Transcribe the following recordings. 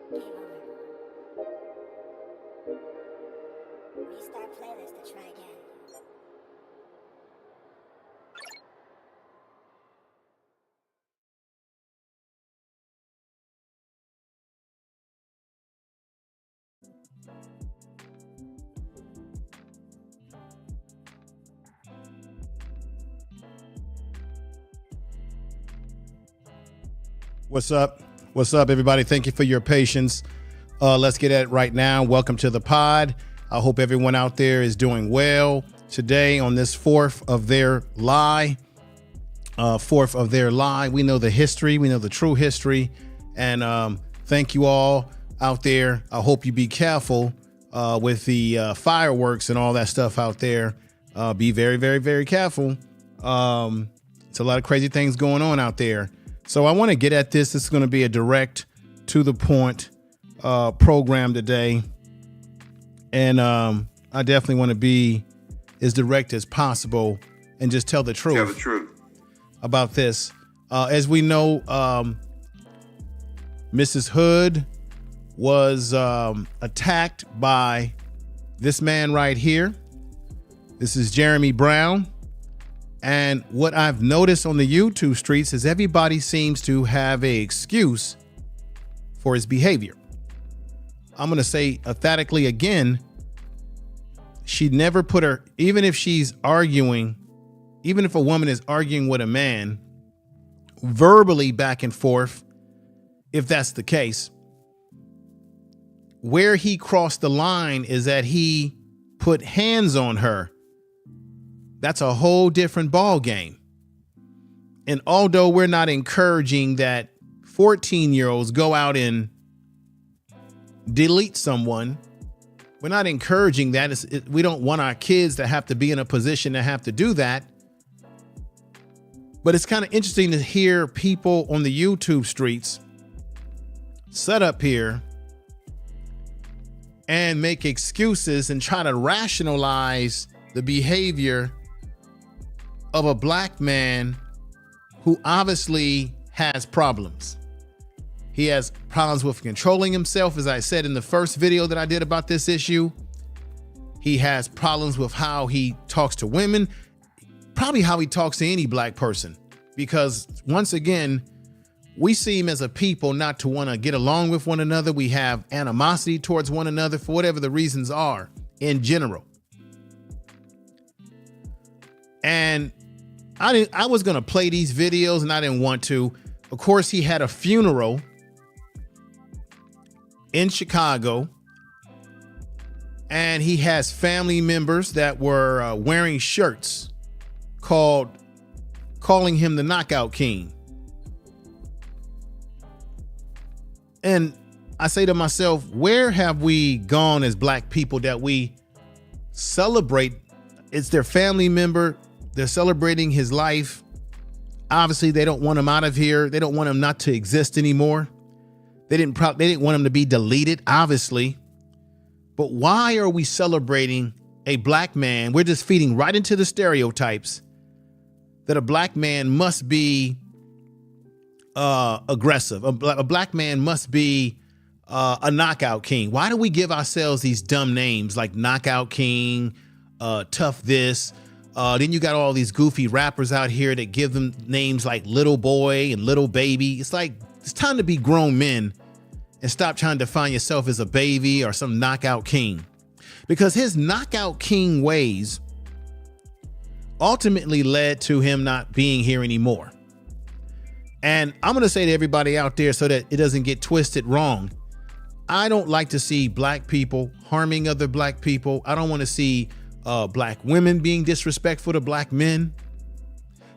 Game over. Restart playlist to try again. What's up? What's up, everybody? Thank you for your patience. Let's get at it right now. Welcome to the pod. I hope everyone out there is doing well today on this fourth of their lie. We know the history. We know the true history. And thank you all out there. I hope you be careful with the fireworks and all that stuff out there. Be very, very, very careful. It's a lot of crazy things going on out there. So I want to get at this. This is going to be a direct to the point program today. And I definitely want to be as direct as possible and just tell the truth. Tell the truth about this. As we know, Mrs. Hood was attacked by this man right here. This is Jeremy Brown. And what I've noticed on the YouTube streets is everybody seems to have an excuse for his behavior. I'm going to say emphatically again, she never put her, even if she's arguing, even if a woman is arguing with a man verbally back and forth, if that's the case, where he crossed the line is that he put hands on her. That's a whole different ball game. And although we're not encouraging that 14-year-olds go out and delete someone, we're not encouraging that. We don't want our kids to have to be in a position to have to do that. But it's kind of interesting to hear people on the YouTube streets set up here and make excuses and try to rationalize the behavior of a black man who obviously has problems. He has problems with controlling himself, as I said in the first video that I did about this issue. He has problems with how he talks to women, probably how he talks to any black person, because once again, we seem as a people not to want to get along with one another. We have animosity towards one another for whatever the reasons are in general. And I was going to play these videos and I didn't want to. Of course, he had a funeral in Chicago and he has family members that were wearing shirts calling him the Knockout King. And I say to myself, where have we gone as black people that we celebrate? It's their family member. They're celebrating his life. Obviously, they don't want him out of here. They don't want him not to exist anymore. They didn't want him to be deleted, obviously. But why are we celebrating a black man? We're just feeding right into the stereotypes that a black man must be aggressive. A black man must be a knockout king. Why do we give ourselves these dumb names like Knockout King, Tough This? Then you got all these goofy rappers out here that give them names like Little Boy and Little Baby. It's like, it's time to be grown men and stop trying to define yourself as a baby or some knockout king, because his knockout king ways ultimately led to him not being here anymore. And I'm going to say to everybody out there so that it doesn't get twisted wrong, I don't like to see black people harming other black people. I don't want to see black women being disrespectful to black men,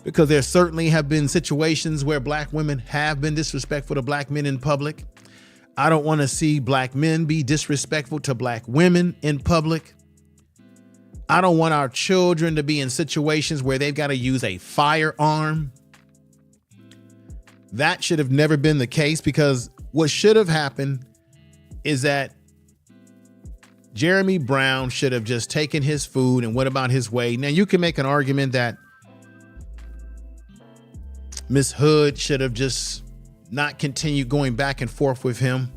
because there certainly have been situations where black women have been disrespectful to black men in public. I don't want to see black men be disrespectful to black women in public. I don't want our children to be in situations where they've got to use a firearm. That should have never been the case, because what should have happened is that Jeremy Brown should have just taken his food and went about his way. Now, you can make an argument that Miss Hood should have just not continued going back and forth with him.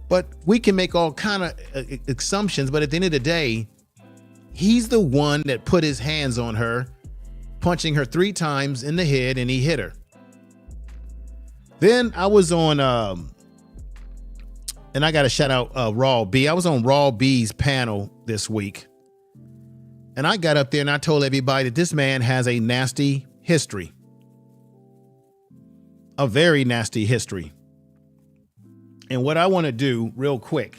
But we can make all kind of assumptions. But at the end of the day, he's the one that put his hands on her, punching her 3 times in the head, and he hit her. Then I was on, and I got to shout out Raw B. I was on Raw B's panel this week. And I got up there and I told everybody that this man has a nasty history. A very nasty history. And what I want to do real quick,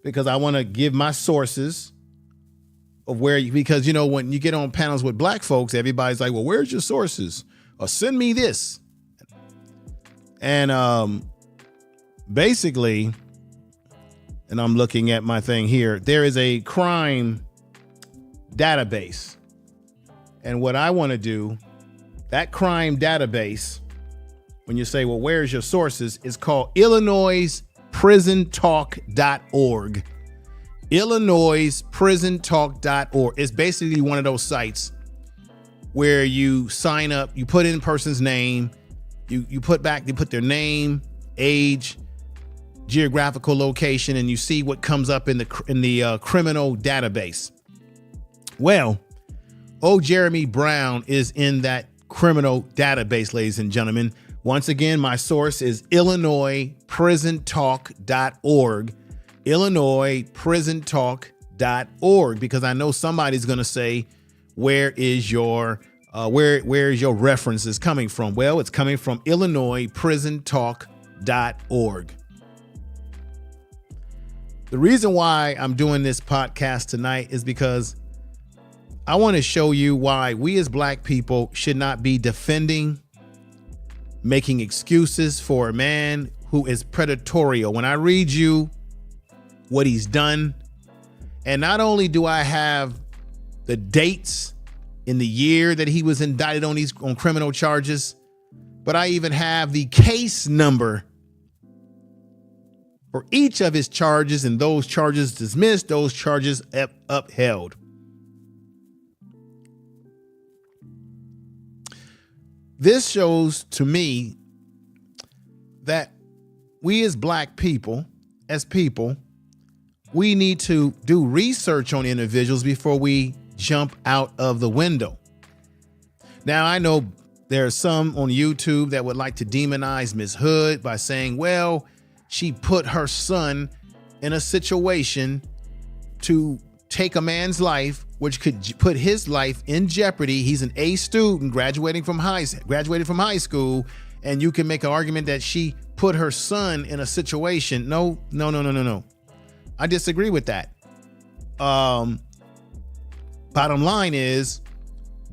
because I want to give my sources of where, because, you know, when you get on panels with black folks, everybody's like, well, where's your sources? Or send me this. And basically, and I'm looking at my thing here, there is a crime database. And what I want to do, that crime database, when you say, well, where's your sources, is called IllinoisPrisonTalk.org. IllinoisPrisonTalk.org. It's basically one of those sites where you sign up, you put in a person's name, you put their name, age, geographical location, and you see what comes up in the criminal database. Well, Jeremy Brown is in that criminal database, ladies and gentlemen. Once again, my source is IllinoisPrisonTalk.org. IllinoisPrisonTalk.org, because I know somebody's going to say, where is your references coming from? Well, it's coming from IllinoisPrisonTalk.org. The reason why I'm doing this podcast tonight is because I want to show you why we as black people should not be defending, making excuses for a man who is predatorial. When I read you what he's done, and not only do I have the dates in the year that he was indicted on criminal charges, but I even have the case number for each of his charges, and those charges dismissed, those charges upheld. This shows to me that we as black people, we need to do research on individuals before we jump out of the window. Now, I know there are some on YouTube that would like to demonize Ms. Hood by saying, well, she put her son in a situation to take a man's life, which could put his life in jeopardy. He's an A student graduating from high school, and you can make an argument that she put her son in a situation. No. I disagree with that. Bottom line is,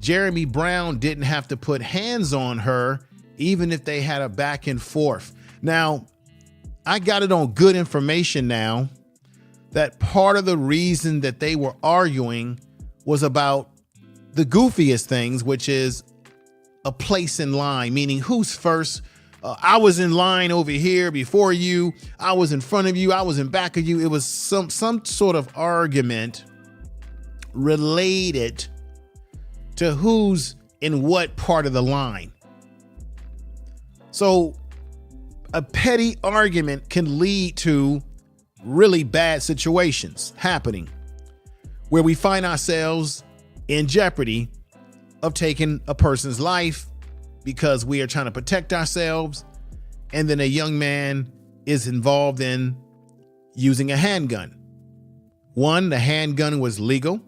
Jeremy Brown didn't have to put hands on her, even if they had a back and forth. Now, I got it on good information now that part of the reason that they were arguing was about the goofiest things, which is a place in line, meaning who's first. I was in line over here before you. I was in front of you. I was in back of you. It was some sort of argument related to who's in what part of the line. So a petty argument can lead to really bad situations happening where we find ourselves in jeopardy of taking a person's life because we are trying to protect ourselves. And then a young man is involved in using a handgun. 1, the handgun was legal.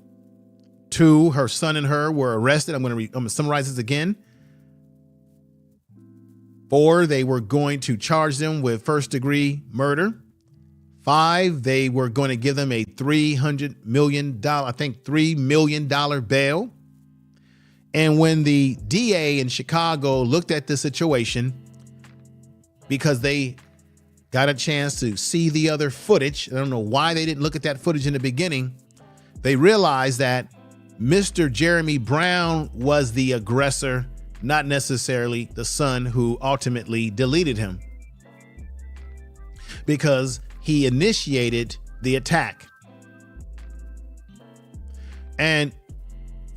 2, her son and her were arrested. I'm going to summarize this again. 4, they were going to charge them with first-degree murder. 5, they were going to give them a $300 million, $3 million bail. And when the DA in Chicago looked at the situation, because they got a chance to see the other footage, I don't know why they didn't look at that footage in the beginning, they realized that Mr. Jeremy Brown was the aggressor, not necessarily the son who ultimately deleted him, because he initiated the attack. And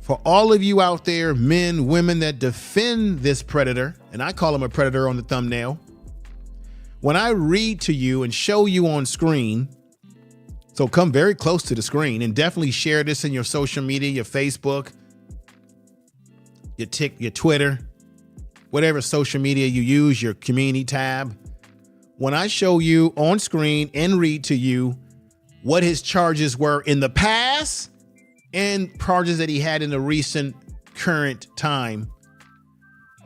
for all of you out there, men, women that defend this predator, and I call him a predator on the thumbnail, When I read to you and show you on screen, so come very close to the screen and definitely share this in your social media, your Facebook, your Twitter, whatever social media you use, your community tab. When I show you on screen and read to you what his charges were in the past and charges that he had in the recent current time,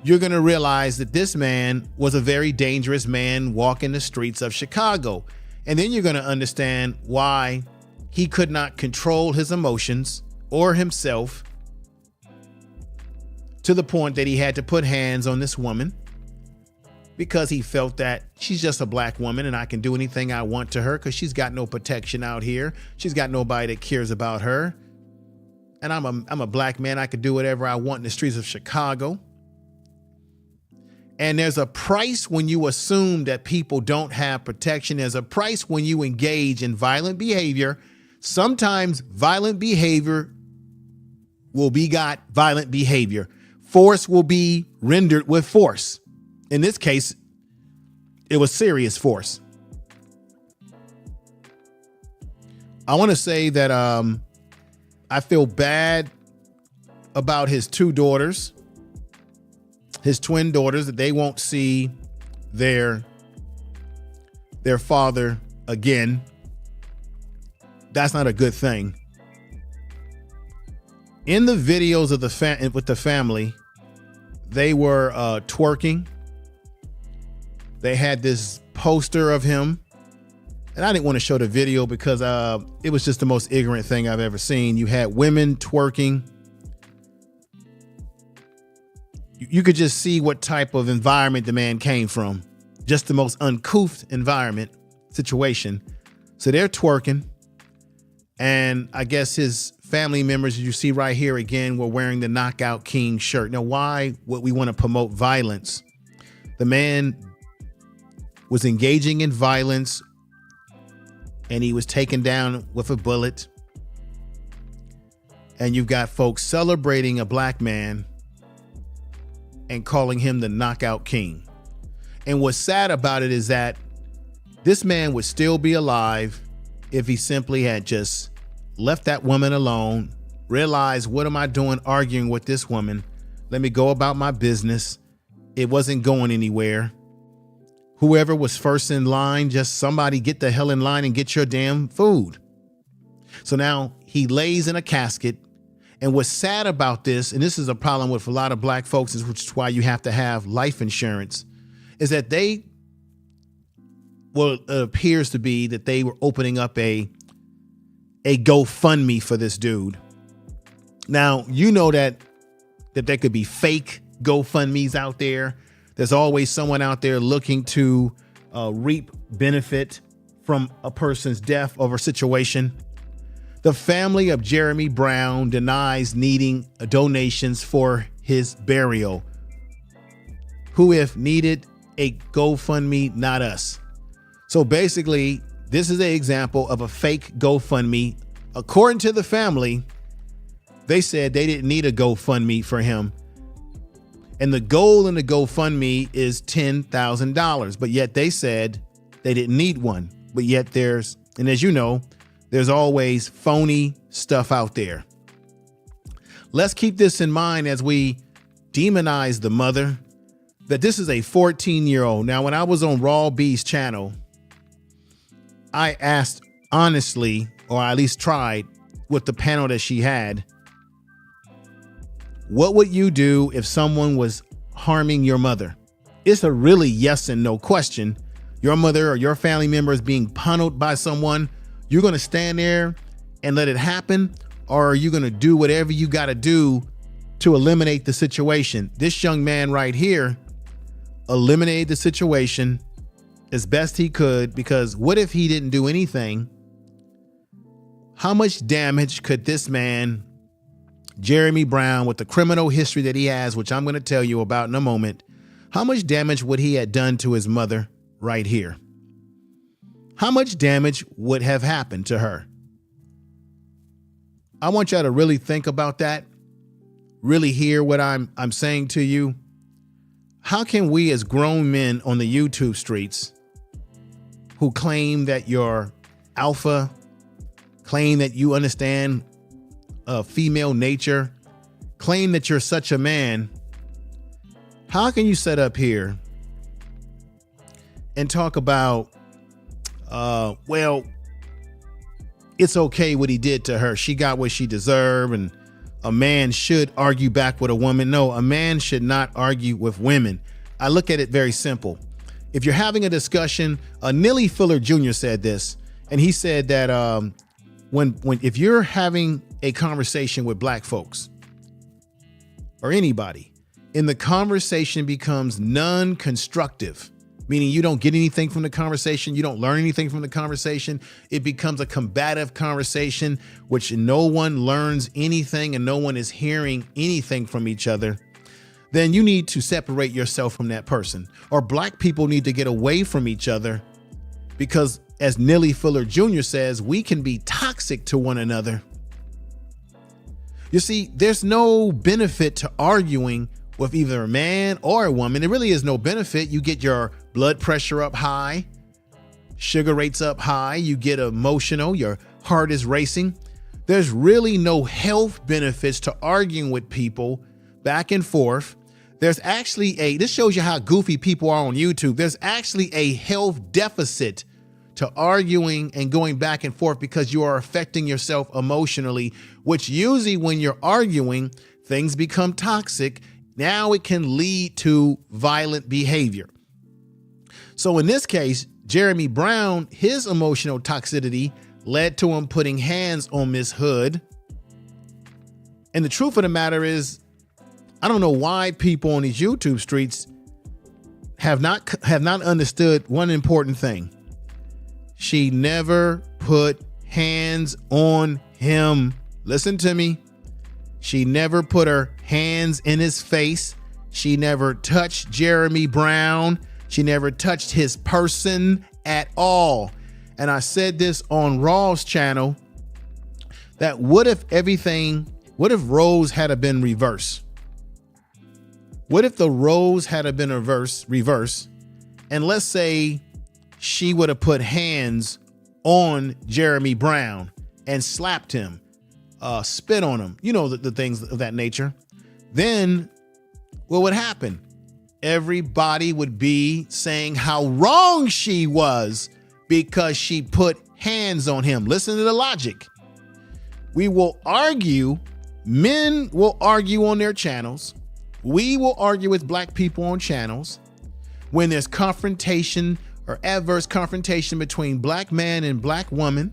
you're going to realize that this man was a very dangerous man walking the streets of Chicago. And then you're going to understand why he could not control his emotions or himself to the point that he had to put hands on this woman because he felt that she's just a black woman and I can do anything I want to her because she's got no protection out here. She's got nobody that cares about her. And I'm a black man. I could do whatever I want in the streets of Chicago. And there's a price when you assume that people don't have protection. There's a price when you engage in violent behavior. Sometimes violent behavior will begot violent behavior. Force will be rendered with force. In this case, it was serious force. I want to say that I feel bad about his two daughters. His twin daughters, that they won't see their father again. That's not a good thing. In the videos of with the family, they were twerking. They had this poster of him, and I didn't want to show the video because it was just the most ignorant thing I've ever seen. You had women twerking. You could just see what type of environment the man came from. Just the most uncouth environment situation. So they're twerking. And I guess his family members, you see right here again, were wearing the Knockout King shirt. Now, why would we want to promote violence? The man was engaging in violence and he was taken down with a bullet. And you've got folks celebrating a black man and calling him the Knockout King. And what's sad about it is that this man would still be alive if he simply had just left that woman alone, realized, what am I doing arguing with this woman? Let me go about my business. It wasn't going anywhere. Whoever was first in line, just somebody get the hell in line and get your damn food. So now he lays in a casket. And what's sad about this, and this is a problem with a lot of black folks, which is why you have to have life insurance, is that it appears to be that they were opening up a GoFundMe for this dude. Now, you know that there could be fake GoFundMes out there. There's always someone out there looking to reap benefit from a person's death or a situation. The family of Jeremy Brown denies needing donations for his burial. Who, if needed, a GoFundMe, not us. So basically, this is an example of a fake GoFundMe. According to the family, they said they didn't need a GoFundMe for him. And the goal in the GoFundMe is $10,000. But yet they said they didn't need one. But yet and as you know, there's always phony stuff out there. Let's keep this in mind as we demonize the mother, that this is a 14-year-old. Now, when I was on Raw B's channel, I asked honestly, or I at least tried with the panel that she had, what would you do if someone was harming your mother? It's a really yes and no question. Your mother or your family member is being punished by someone. You're going to stand there and let it happen, or are you going to do whatever you got to do to eliminate the situation? This young man right here eliminated the situation as best he could, because what if he didn't do anything? How much damage could this man, Jeremy Brown, with the criminal history that he has, which I'm going to tell you about in a moment, how much damage would he have done to his mother right here? How much damage would have happened to her? I want y'all to really think about that, really hear what I'm saying to you. How can we as grown men on the YouTube streets who claim that you're alpha, claim that you understand female nature, claim that you're such a man, how can you sit up here and talk about, well, it's okay what he did to her. She got what she deserved, and a man should argue back with a woman. No, a man should not argue with women. I look at it very simple. If you're having a discussion, Neely Fuller Jr. said this, and he said that if you're having a conversation with black folks or anybody, and the conversation becomes non-constructive, meaning you don't get anything from the conversation, you don't learn anything from the conversation, it becomes a combative conversation, which no one learns anything and no one is hearing anything from each other, then you need to separate yourself from that person. Or black people need to get away from each other, because as Neely Fuller Jr. says, we can be toxic to one another. You see, there's no benefit to arguing with either a man or a woman. There really is no benefit. You get your blood pressure up high, sugar rates up high, you get emotional, your heart is racing. There's really no health benefits to arguing with people back and forth. There's actually this shows you how goofy people are on YouTube. There's actually a health deficit to arguing and going back and forth, because you are affecting yourself emotionally, which usually when you're arguing, things become toxic. Now it can lead to violent behavior. So in this case, Jeremy Brown, his emotional toxicity led to him putting hands on Miss Hood. And the truth of the matter is, I don't know why people on these YouTube streets have not understood one important thing. She never put hands on him. Listen to me. She never put her hands in his face. She never touched Jeremy Brown. She never touched his person at all. And I said this on Raw's channel, that what if roles had been reversed? What if the roles had been reverse? And let's say she would have put hands on Jeremy Brown and slapped him, spit on him, the things of that nature. Then what would happen? Everybody would be saying how wrong she was because she put hands on him. Listen to the logic. We will argue. Men will argue on their channels. We will argue with black people on channels when there's confrontation or adverse confrontation between black man and black woman.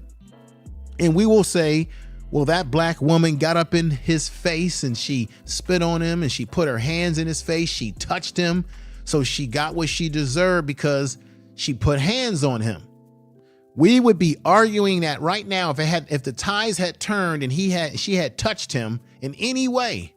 And we will say, well, that black woman got up in his face and she spit on him and she put her hands in his face. She touched him. So she got what she deserved because she put hands on him. We would be arguing that right now if the ties had turned and she had touched him in any way.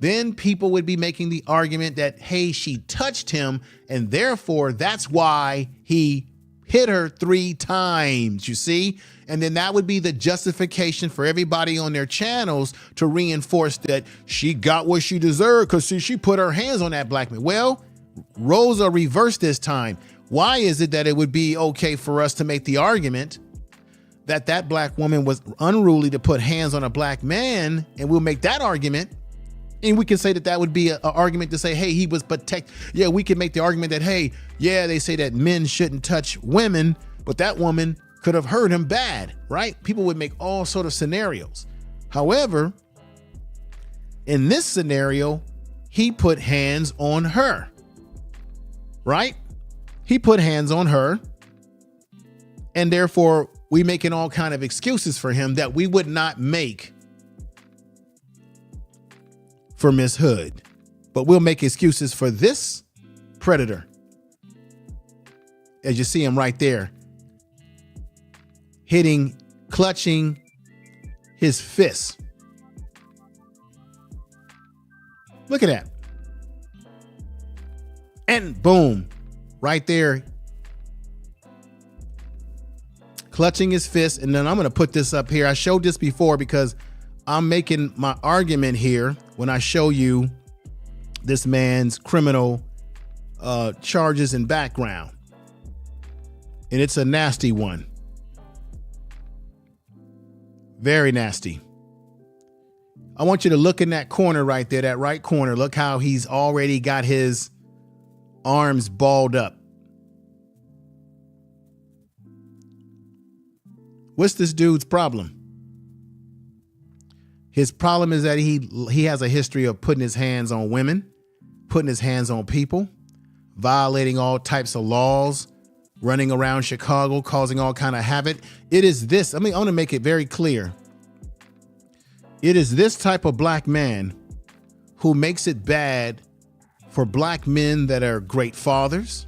Then people would be making the argument that, hey, she touched him and therefore that's why he hit her 3 times, you see? And then that would be the justification for everybody on their channels to reinforce that she got what she deserved because she put her hands on that black man. Well, roles are reversed this time. Why is it that it would be okay for us to make the argument that that black woman was unruly to put hands on a black man, and we'll make that argument? And we can say that would be an argument to say, hey, he was protected. Yeah, we can make the argument that, hey, yeah, they say that men shouldn't touch women, but that woman could have hurt him bad, right? People would make all sort of scenarios. However, in this scenario, he put hands on her, right? He put hands on her. And therefore, we making all kind of excuses for him that we would not make for Miss Hood, but we'll make excuses for this predator. As you see him right there, clutching his fist. Look at that. And boom, right there, clutching his fist. And then I'm going to put this up here. I showed this before because I'm making my argument here when I show you this man's criminal charges and background. And it's a nasty one. Very nasty. I want you to look in that corner right there, that right corner. Look how he's already got his arms balled up. What's this dude's problem? His problem is that he has a history of putting his hands on women, putting his hands on people, violating all types of laws, running around Chicago, causing all kind of havoc. It is this. I want to make it very clear. It is this type of black man who makes it bad for black men that are great fathers,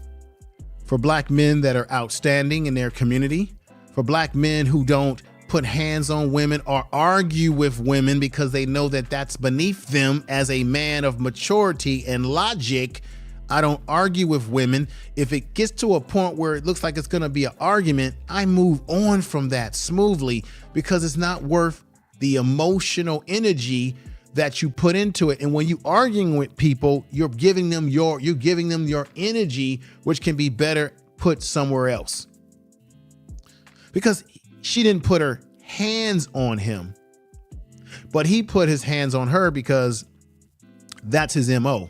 for black men that are outstanding in their community, for black men who don't put hands on women or argue with women because they know that that's beneath them as a man of maturity and logic. I don't argue with women. If it gets to a point where it looks like it's going to be an argument, I move on from that smoothly because it's not worth the emotional energy that you put into it. And when you arguing with people, you're giving them your energy, which can be better put somewhere else. Because she didn't put her hands on him, but he put his hands on her because that's his MO.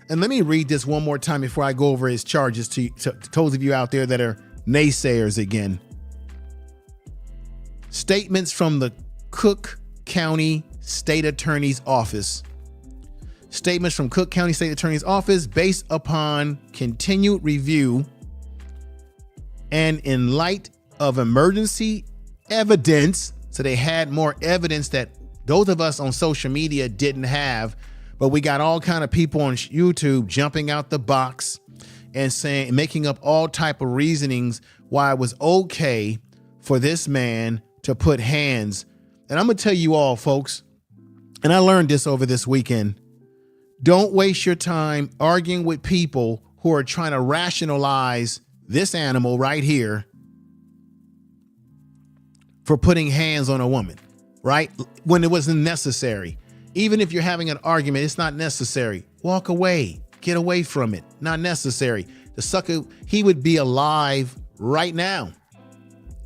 And let me read this one more time before I go over his charges to those of you out there that are naysayers again. Statements from the Cook County State Attorney's Office. Statements from Cook County State Attorney's Office based upon continued review and in light of emergency evidence. So they had more evidence that those of us on social media didn't have, but we got all kind of people on YouTube jumping out the box and saying, making up all type of reasonings why it was okay for this man to put hands. And I'm going to tell you all, folks, and I learned this over this weekend. Don't waste your time arguing with people who are trying to rationalize this animal right here for putting hands on a woman, right? When it wasn't necessary. Even if you're having an argument, it's not necessary. Walk away, get away from it. Not necessary. The sucker, he would be alive right now.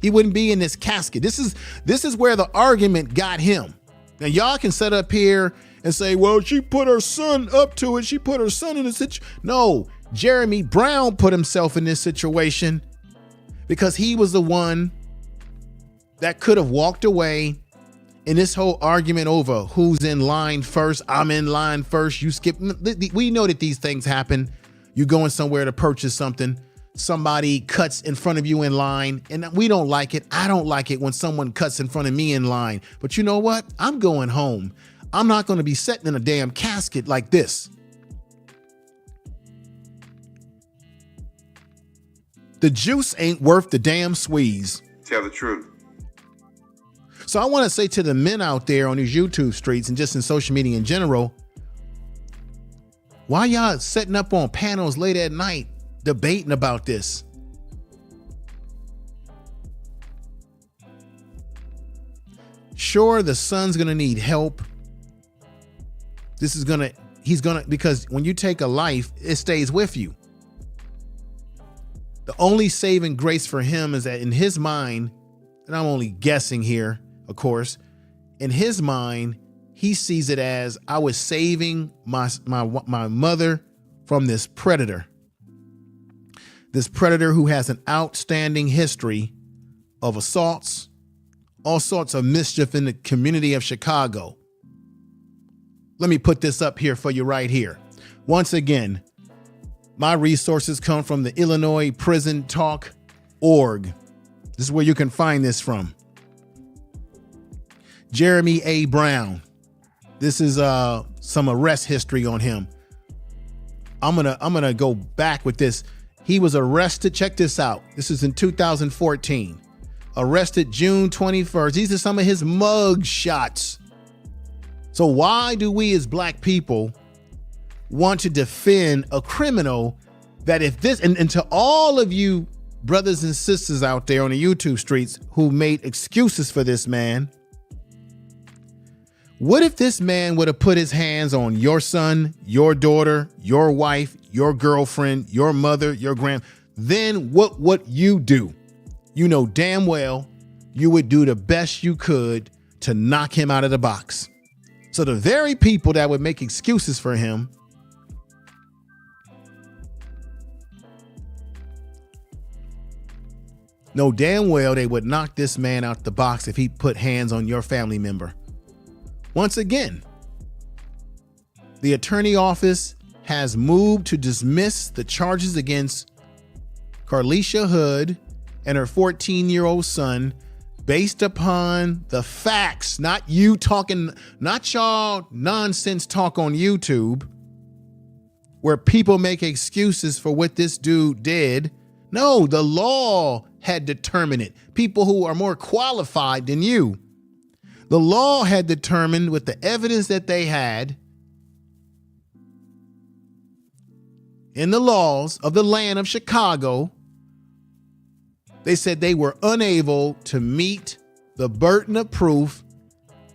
He wouldn't be in this casket. This is where the argument got him. Now y'all can sit up here and say, well, she put her son up to it. She put her son in a situation. No, Jeremy Brown put himself in this situation because he was the one that could have walked away in this whole argument over who's in line first. I'm in line first. You skip. We know that these things happen. You going somewhere to purchase something. Somebody cuts in front of you in line, and we don't like it. I don't like it when someone cuts in front of me in line. But you know what? I'm going home. I'm not going to be sitting in a damn casket like this. The juice ain't worth the damn squeeze. Tell the truth. So I want to say to the men out there on these YouTube streets and just in social media in general, why y'all setting up on panels late at night debating about this? Sure, the son's going to need help. Because when you take a life, it stays with you. The only saving grace for him is that in his mind, and I'm only guessing here, of course, in his mind, he sees it as I was saving my mother from this predator who has an outstanding history of assaults, all sorts of mischief in the community of Chicago. Let me put this up here for you right here. Once again, my resources come from the Illinois Prison Talk.org. This is where you can find this from. Jeremy A. Brown. This is some arrest history on him. I'm gonna go back with this. He was arrested. Check this out. This is in 2014. Arrested June 21st. These are some of his mug shots. So why do we as black people want to defend a criminal that if this, and to all of you brothers and sisters out there on the YouTube streets who made excuses for this man, what if this man would have put his hands on your son, your daughter, your wife, your girlfriend, your mother, your then what would you do? You know damn well you would do the best you could to knock him out of the box. So the very people that would make excuses for him know damn well they would knock this man out the box if he put hands on your family member. Once again, the attorney office has moved to dismiss the charges against Carlishia Hood and her 14-year-old son based upon the facts, not you talking, not y'all nonsense talk on YouTube where people make excuses for what this dude did. No, the law had determined it. People who are more qualified than you. The law had determined with the evidence that they had in the laws of the land of Chicago, they said they were unable to meet the burden of proof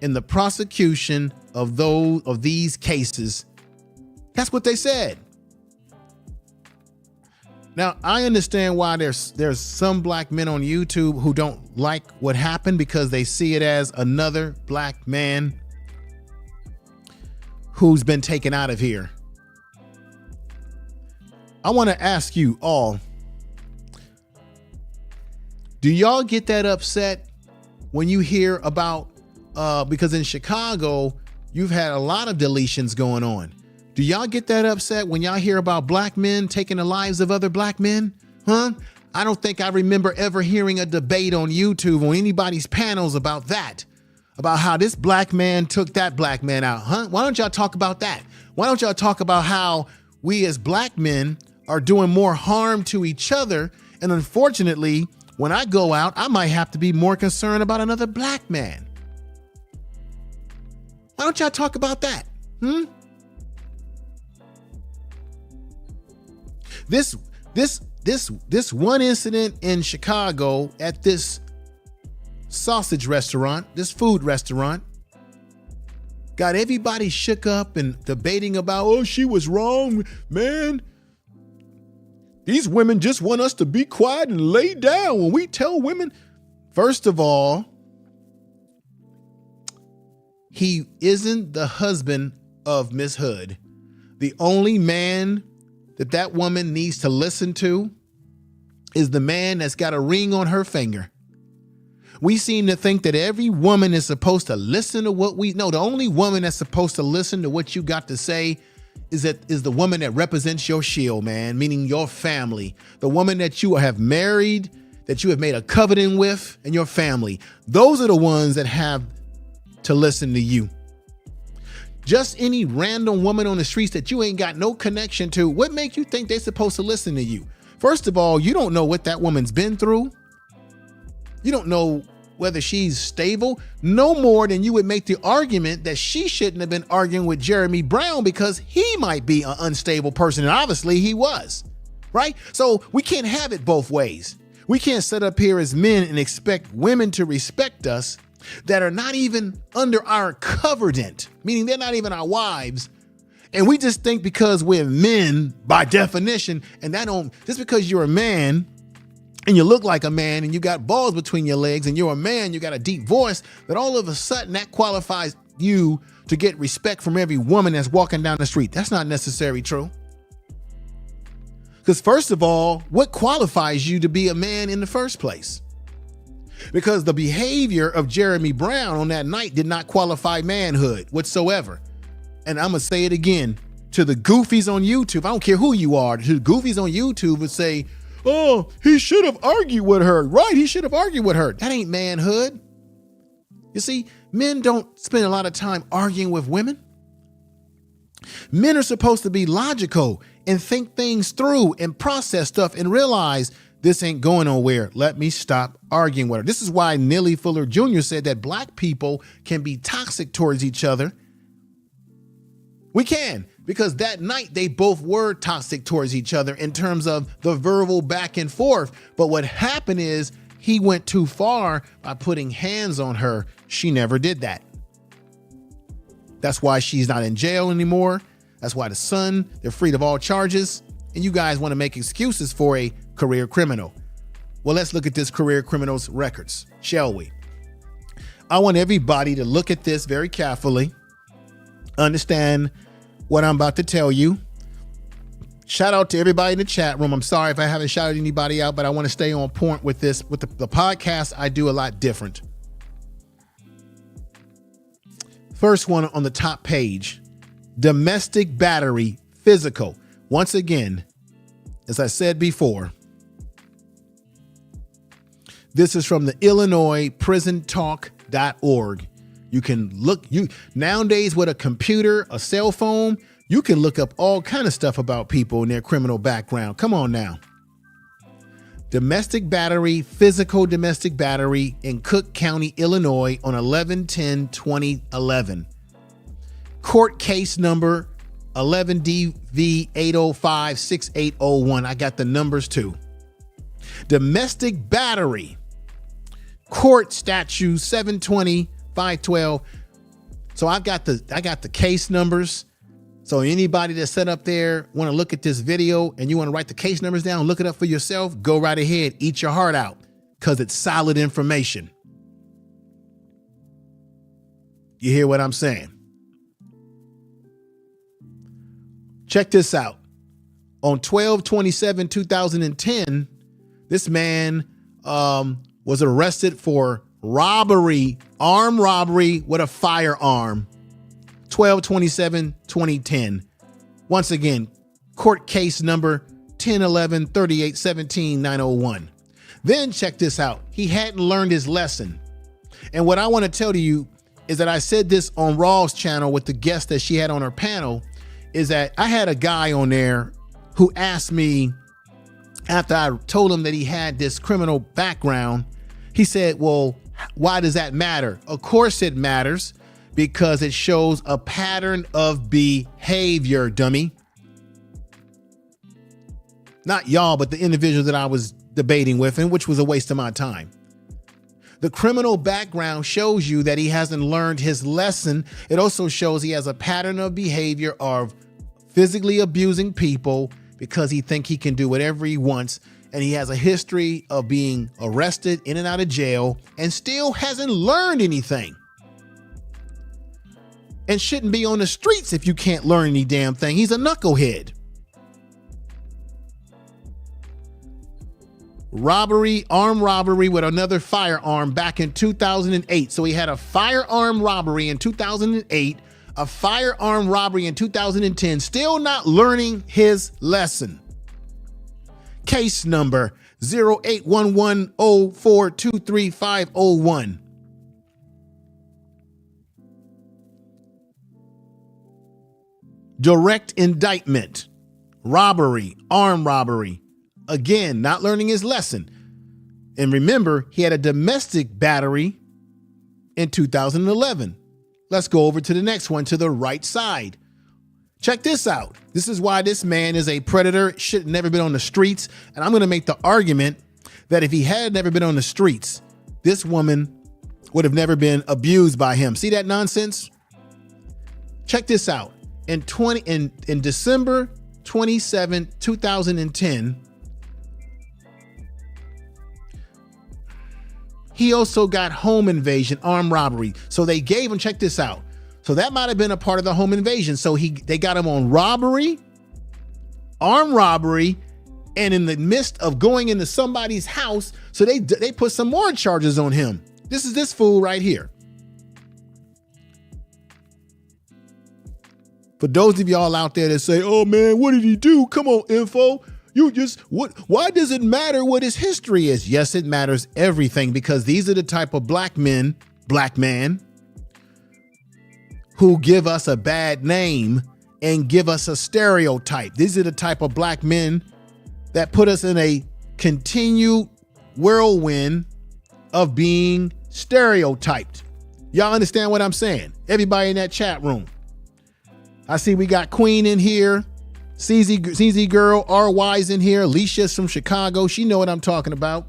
in the prosecution of these cases. That's what they said. Now, I understand why there's some black men on YouTube who don't like what happened because they see it as another black man who's been taken out of here. I want to ask you all, do y'all get that upset when you hear about, because in Chicago, you've had a lot of deletions going on. Do y'all get that upset when y'all hear about black men taking the lives of other black men? Huh? I don't think I remember ever hearing a debate on YouTube on anybody's panels about that, about how this black man took that black man out. Huh? Why don't y'all talk about that? Why don't y'all talk about how we as black men are doing more harm to each other? And unfortunately, when I go out, I might have to be more concerned about another black man. Why don't y'all talk about that? This one incident in Chicago at this sausage restaurant, this food restaurant, got everybody shook up and debating about, oh, she was wrong, man. These women just want us to be quiet and lay down when we tell women. First of all, he isn't the husband of Miss Hood. The only man that woman needs to listen to is the man that's got a ring on her finger. We seem to think that every woman is supposed to listen to what we know. The only woman that's supposed to listen to what you got to say is the woman that represents your shield, man, meaning your family, the woman that you have married, that you have made a covenant with, and your family. Those are the ones that have to listen to you. Just any random woman on the streets that you ain't got no connection to, what make you think they're supposed to listen to you? First of all, you don't know what that woman's been through. You don't know whether she's stable, no more than you would make the argument that she shouldn't have been arguing with Jeremy Brown because he might be an unstable person, and obviously he was, right? So we can't have it both ways. We can't sit up here as men and expect women to respect us that are not even under our covenant, meaning they're not even our wives. And we just think because we're men by definition, and that don't, just because you're a man and you look like a man and you got balls between your legs and you're a man, you got a deep voice, that all of a sudden that qualifies you to get respect from every woman that's walking down the street. That's not necessarily true. Because first of all, what qualifies you to be a man in the first place? Because the behavior of Jeremy Brown on that night did not qualify manhood whatsoever. And I'm going to say it again to the goofies on YouTube. I don't care who you are. To the goofies on YouTube would say, oh, he should have argued with her. Right, he should have argued with her. That ain't manhood. You see, men don't spend a lot of time arguing with women. Men are supposed to be logical and think things through and process stuff and realize this ain't going nowhere. Let me stop arguing with her. This is why Neely Fuller Jr. said that black people can be toxic towards each other. We can, because that night they both were toxic towards each other in terms of the verbal back and forth. But what happened is he went too far by putting hands on her. She never did that. That's why she's not in jail anymore. That's why the son, they're freed of all charges. And you guys want to make excuses for a career criminal. Well, let's look at this career criminal's records, shall we? I want everybody to look at this very carefully, understand what I'm about to tell you. Shout out to everybody in the chat room. I'm sorry if I haven't shouted anybody out, but I want to stay on point with this. With the podcast, I do a lot different. First one on the top page, domestic battery, physical. Once again, as I said before, this is from the Illinois PrisonTalk.org. You can look, nowadays with a computer, a cell phone, you can look up all kind of stuff about people and their criminal background. Come on now. Domestic battery, physical domestic battery in Cook County, Illinois on 11/10/2011. Court case number 11DV8056801. I got the numbers too. Domestic battery, court statute 720-512. So I got the case numbers. So anybody that's set up there want to look at this video and you want to write the case numbers down, look it up for yourself, go right ahead, eat your heart out, because it's solid information. You hear what I'm saying? Check this out. On 12/27/2010, this man was arrested for robbery, armed robbery with a firearm. 12/27/2010. Once again, court case number 1011-3817-901. Then check this out. He hadn't learned his lesson. And what I want to tell to you is that I said this on Raw's channel with the guest that she had on her panel, is that I had a guy on there who asked me, after I told him that he had this criminal background, he said, well, why does that matter? Of course it matters, because it shows a pattern of behavior, dummy. Not y'all, but the individual that I was debating with, and which was a waste of my time. The criminal background shows you that he hasn't learned his lesson. It also shows he has a pattern of behavior of physically abusing people because he thinks he can do whatever he wants. And he has a history of being arrested, in and out of jail, and still hasn't learned anything. And shouldn't be on the streets if you can't learn any damn thing. He's a knucklehead. Robbery, armed robbery with another firearm back in 2008. So he had a firearm robbery in 2008, a firearm robbery in 2010, still not learning his lesson. Case number 081104235501. Direct indictment, robbery, armed robbery. Again, not learning his lesson. And remember, he had a domestic battery in 2011. Let's go over to the next one to the right side. Check this out. This is why this man is a predator, should have never been on the streets. And I'm going to make the argument that if he had never been on the streets, this woman would have never been abused by him. See that nonsense? Check this out. In December 27, 2010, he also got home invasion, armed robbery. So they gave him, check this out. So that might have been a part of the home invasion. So they got him on robbery, armed robbery, and in the midst of going into somebody's house, so they put some more charges on him. This is this fool right here. For those of y'all out there that say, oh man, what did he do? Come on, info. Why does it matter what his history is? Yes, it matters everything, because these are the type of black man, who give us a bad name and give us a stereotype. These are the type of black men that put us in a continued whirlwind of being stereotyped. Y'all understand what I'm saying? Everybody in that chat room. I see we got Queen in here, CZ Girl, RY's in here, Alicia's from Chicago. She know what I'm talking about.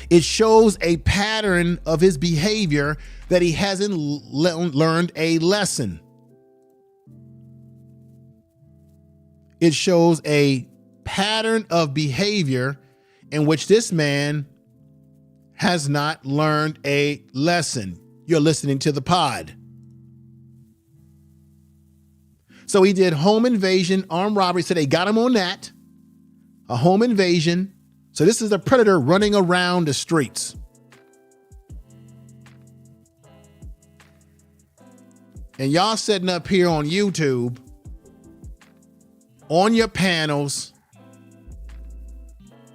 It shows a pattern of his behavior that he hasn't learned a lesson. It shows a pattern of behavior in which this man has not learned a lesson. You're listening to the pod. So he did home invasion, armed robbery. So they got him on that. A home invasion. So this is a predator running around the streets. And y'all sitting up here on YouTube, on your panels,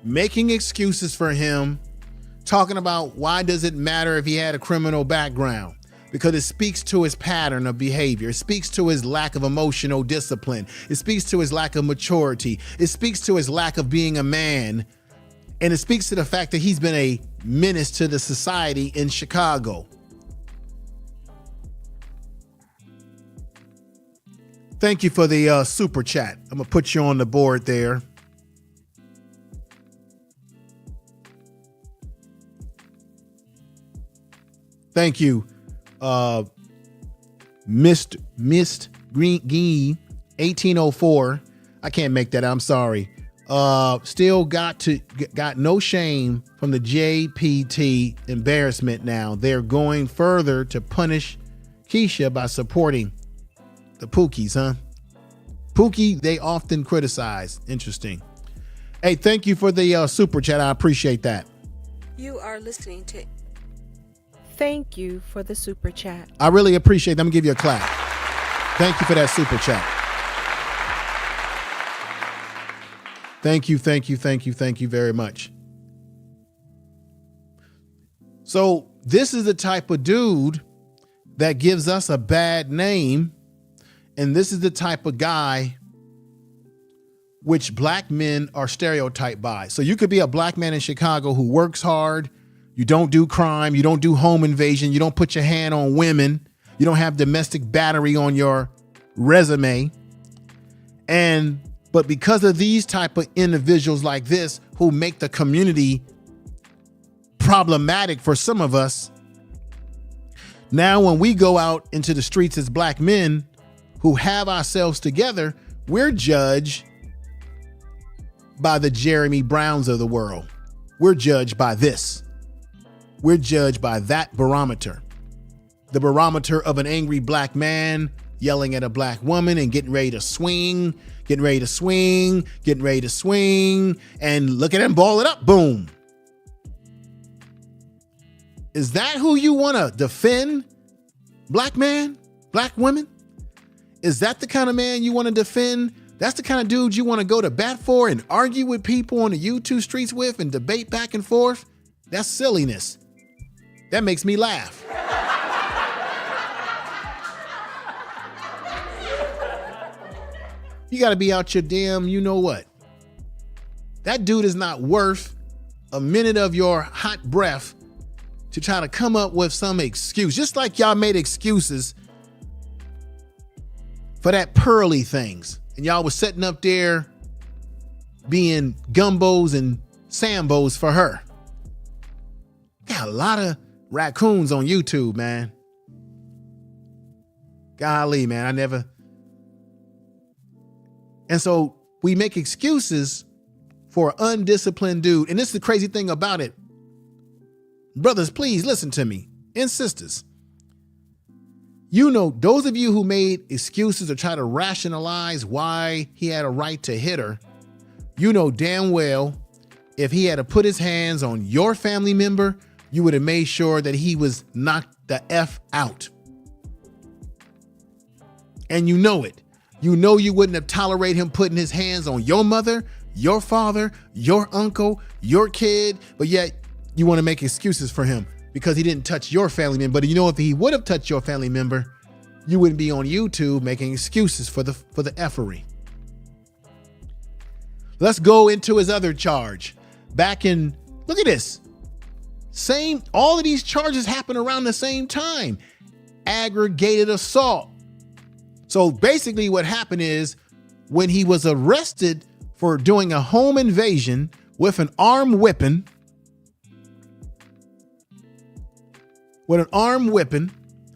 making excuses for him, talking about why does it matter if he had a criminal background? Because it speaks to his pattern of behavior. It speaks to his lack of emotional discipline. It speaks to his lack of maturity. It speaks to his lack of being a man. And it speaks to the fact that he's been a menace to the society in Chicago. Thank you for the super chat. I'm going to put you on the board there. Thank you. Mist Green 1804. I can't make that. I'm sorry. Still got no shame from the JPT embarrassment. Now they're going further to punish Keisha by supporting the Pookies, huh? Pookie, they often criticize. Interesting. Hey, thank you for the super chat. I appreciate that. You are listening to. Thank you for the super chat. I really appreciate that. I'm gonna give you a clap. Thank you for that super chat. Thank you, thank you, thank you, thank you very much. So this is the type of dude that gives us a bad name. And this is the type of guy which black men are stereotyped by. So you could be a black man in Chicago who works hard. You don't do crime. You don't do home invasion. You don't put your hand on women. You don't have domestic battery on your resume. But because of these type of individuals like this who make the community problematic for some of us, now when we go out into the streets as black men who have ourselves together, we're judged by the Jeremy Browns of the world. We're judged by this. We're judged by that barometer. The barometer of an angry black man yelling at a black woman and getting ready to swing, and look at him ball it up, boom. Is that who you want to defend? Black man, black women? Is that the kind of man you want to defend? That's the kind of dude you want to go to bat for and argue with people on the YouTube streets with and debate back and forth? That's silliness. That makes me laugh. You got to be out your damn, you know what? That dude is not worth a minute of your hot breath to try to come up with some excuse. Just like y'all made excuses for that Pearly things. And y'all was sitting up there being gumbos and sambos for her. Got a lot of raccoons on YouTube, man. Golly, man, And so we make excuses for an undisciplined dude. And this is the crazy thing about it. Brothers, please listen to me. And sisters. You know, those of you who made excuses or try to rationalize why he had a right to hit her, you know damn well if he had to put his hands on your family member, you would have made sure that he was knocked the F out. And you know it. You know you wouldn't have tolerated him putting his hands on your mother, your father, your uncle, your kid, but yet you want to make excuses for him because he didn't touch your family member. But you know, if he would have touched your family member, you wouldn't be on YouTube making excuses for the effery. Let's go into his other charge. Look at this. All of these charges happen around the same time. Aggravated assault. So basically what happened is when he was arrested for doing a home invasion with an armed weapon,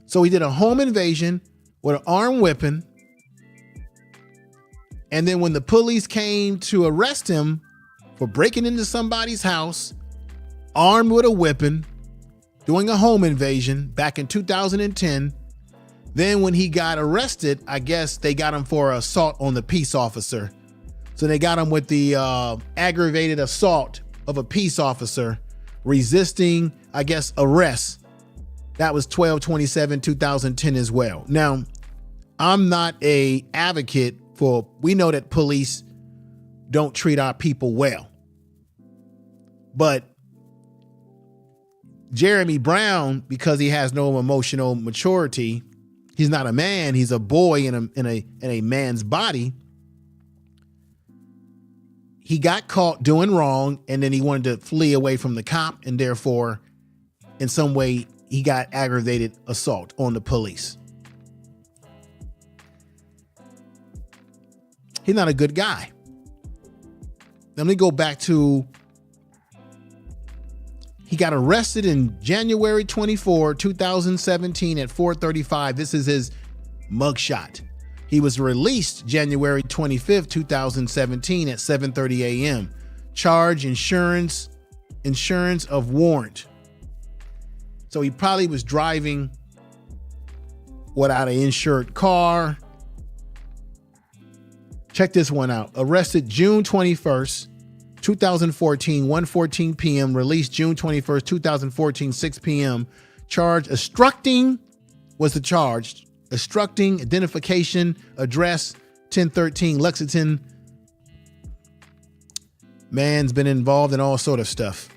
so he did a home invasion with an armed weapon. And then when the police came to arrest him for breaking into somebody's house, armed with a weapon, doing a home invasion back in 2010, then when he got arrested, I guess they got him for assault on the peace officer. So they got him with the aggravated assault of a peace officer resisting, I guess, arrest. That was 12/27/2010 as well. Now, I'm not a advocate for, we know that police don't treat our people well. But Jeremy Brown, because he has no emotional maturity, he's not a man, he's a boy in a man's body. He got caught doing wrong, and then he wanted to flee away from the cop, and therefore, in some way, he got aggravated assault on the police. He's not a good guy. Let me go back to, he got arrested in January 24, 2017 at 4:35. This is his mugshot. He was released January 25th, 2017 at 7:30 a.m. Charge insurance of warrant. So he probably was driving without an insured car. Check this one out. Arrested June 21st, 2014, 1:14 p.m. Released June 21st, 2014, 6 p.m. Charge obstructing was the charge. Obstructing identification, address 1013 Lexington. Man's been involved in all sort of stuff.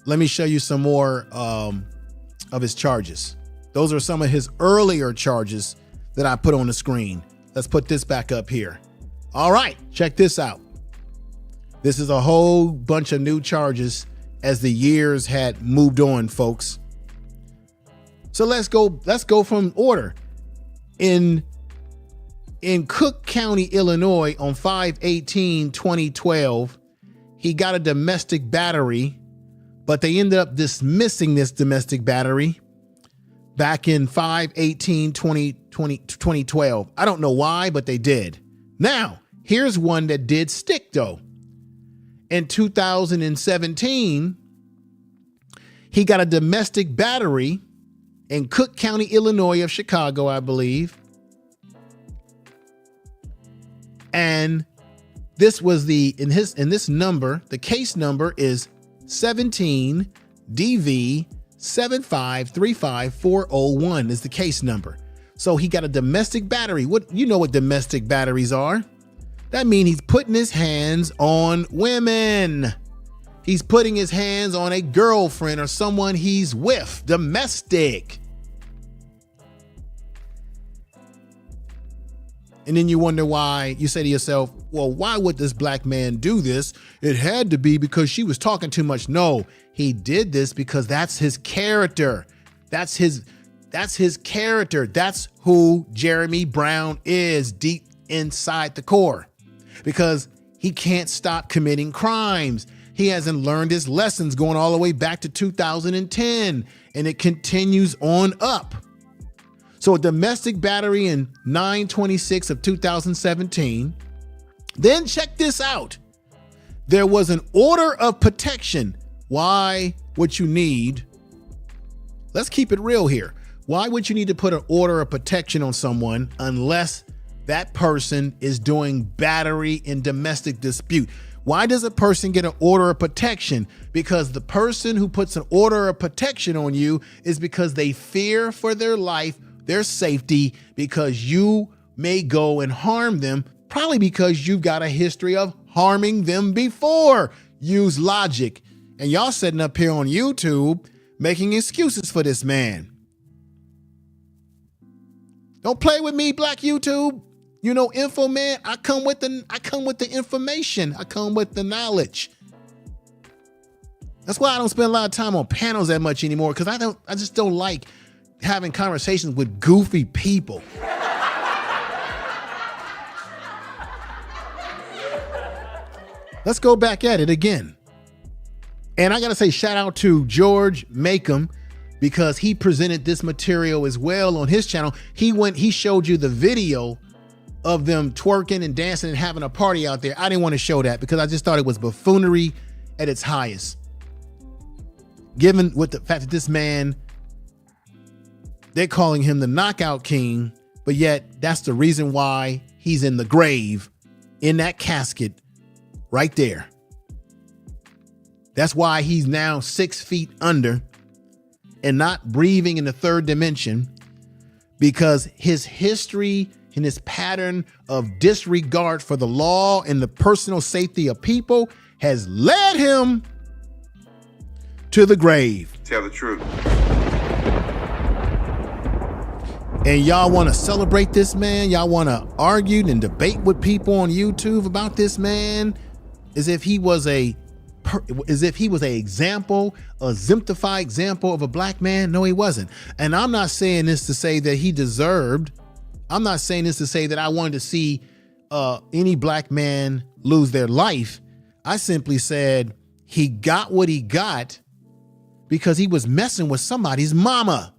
Let me show you some more of his charges. Those are some of his earlier charges that I put on the screen. Let's put this back up here. All right, check this out. This is a whole bunch of new charges as the years had moved on, folks. So let's go from order. In Cook County, Illinois on 5/18/2012, he got a domestic battery, but they ended up dismissing this domestic battery back in 5/18/2012. I don't know why, but they did. Now, here's one that did stick though. In 2017, he got a domestic battery in Cook County, Illinois of Chicago, I believe. And this was in this number, the case number is 17 DV 7535401 is the case number. So he got a domestic battery. You know what domestic batteries are? That means he's putting his hands on women. He's putting his hands on a girlfriend or someone he's with. Domestic. And then you wonder why. You say to yourself, well, why would this black man do this? It had to be because she was talking too much. No, he did this because that's his character. That's his character. That's who Jeremy Brown is deep inside the core, because he can't stop committing crimes. He hasn't learned his lessons going all the way back to 2010, and it continues on up. So a domestic battery in 9/26 of 2017. Then check this out. There was an order of protection. Why would you need? Let's keep it real here. Why would you need to put an order of protection on someone unless that person is doing battery in domestic dispute? Why does a person get an order of protection? Because the person who puts an order of protection on you is because they fear for their life, their safety, because you may go and harm them, probably because you've got a history of harming them before. Use logic. And y'all sitting up here on YouTube making excuses for this man. Don't play with me, Black YouTube. You know, info man, I come with the information. I come with the knowledge. That's why I don't spend a lot of time on panels that much anymore, because I just don't like having conversations with goofy people. Let's go back at it again. And I got to say shout out to George Makem, because he presented this material as well on his channel. He showed you the video of them twerking and dancing and having a party out there. I didn't want to show that because I just thought it was buffoonery at its highest. Given with the fact that this man, they're calling him the knockout king, but yet that's the reason why he's in the grave, in that casket right there. That's why he's now 6 feet under and not breathing in the third dimension, because his history and his pattern of disregard for the law and the personal safety of people has led him to the grave. Tell the truth. And y'all want to celebrate this man? Y'all want to argue and debate with people on YouTube about this man as if he was a example, a exemplified example of a black man? No, he wasn't. And I'm not saying this to say that he deserved. I'm not saying this to say that I wanted to see any black man lose their life. I simply said he got what he got because he was messing with somebody's mama.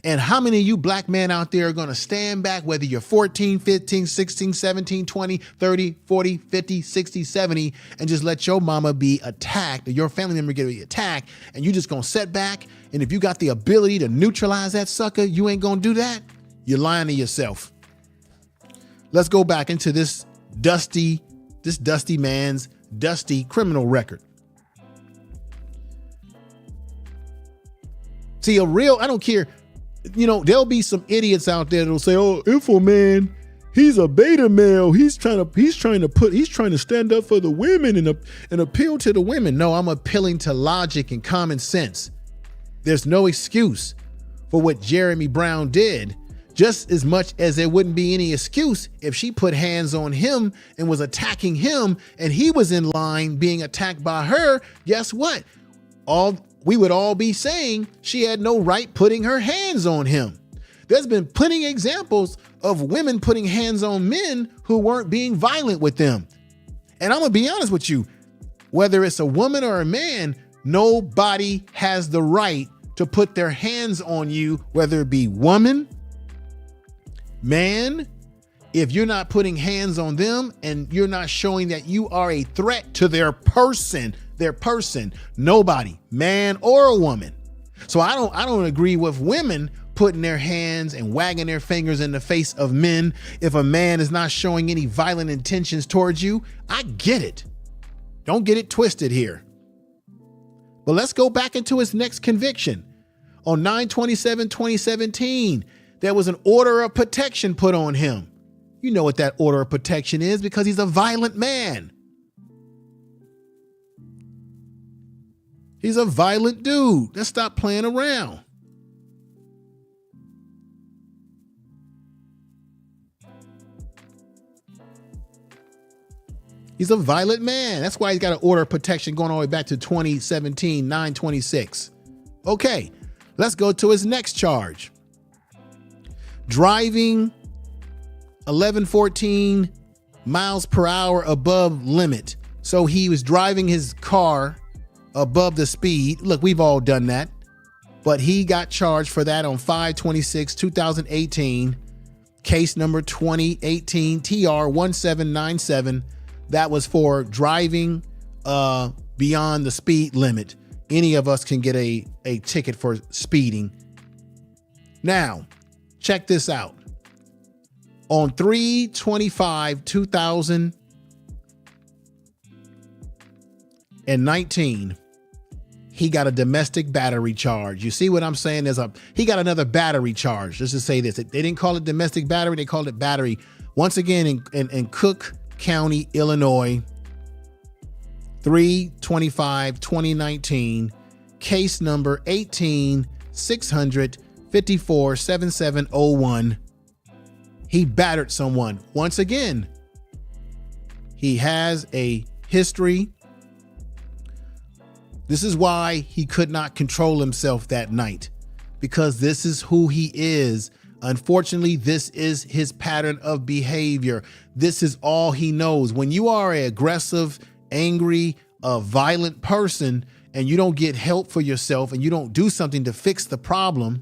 And how many of you black men out there are going to stand back, whether you're 14, 15, 16, 17, 20, 30, 40, 50, 60, 70, and just let your mama be attacked or your family member get attacked, and you just going to sit back? And if you got the ability to neutralize that sucker, you ain't going to do that? You're lying to yourself. Let's go back into this dusty man's dusty criminal record. See, I don't care. You know, there'll be some idiots out there that'll say, "Oh, Info Man, he's a beta male. He's trying to stand up for the women and appeal to the women." No, I'm appealing to logic and common sense. There's no excuse for what Jeremy Brown did, just as much as there wouldn't be any excuse if she put hands on him and was attacking him and he was in line being attacked by her. Guess what? We would all be saying she had no right putting her hands on him. There's been plenty of examples of women putting hands on men who weren't being violent with them. And I'm going to be honest with you, whether it's a woman or a man, nobody has the right to put their hands on you, whether it be woman, man. If you're not putting hands on them and you're not showing that you are a threat to their person, nobody, man or a woman. So I don't agree with women putting their hands and wagging their fingers in the face of men. If a man is not showing any violent intentions towards you, I get it. Don't get it twisted here. But let's go back into his next conviction. On 9/27/2017, there was an order of protection put on him. You know what that order of protection is, because he's a violent man. He's a violent dude. Let's stop playing around. He's a violent man. That's why he's got an order of protection going all the way back to 2017, 9/26. Okay, let's go to his next charge. Driving 1114 miles per hour above limit. So he was driving his car above the speed. Look, we've all done that. But he got charged for that on 5/26/2018. Case number 2018 TR1797. That was for driving beyond the speed limit. Any of us can get a ticket for speeding. Now, check this out. On 3/25/2019, he got a domestic battery charge. You see what I'm saying? He got another battery charge. Let's just say this. They didn't call it domestic battery. They called it battery. Once again, in Cook County, Illinois, 3/25/2019, case number 18-600-54-7701. He battered someone. Once again, he has a history. This is why he could not control himself that night, because this is who he is. Unfortunately, this is his pattern of behavior. This is all he knows. When you are an aggressive, angry, violent person and you don't get help for yourself and you don't do something to fix the problem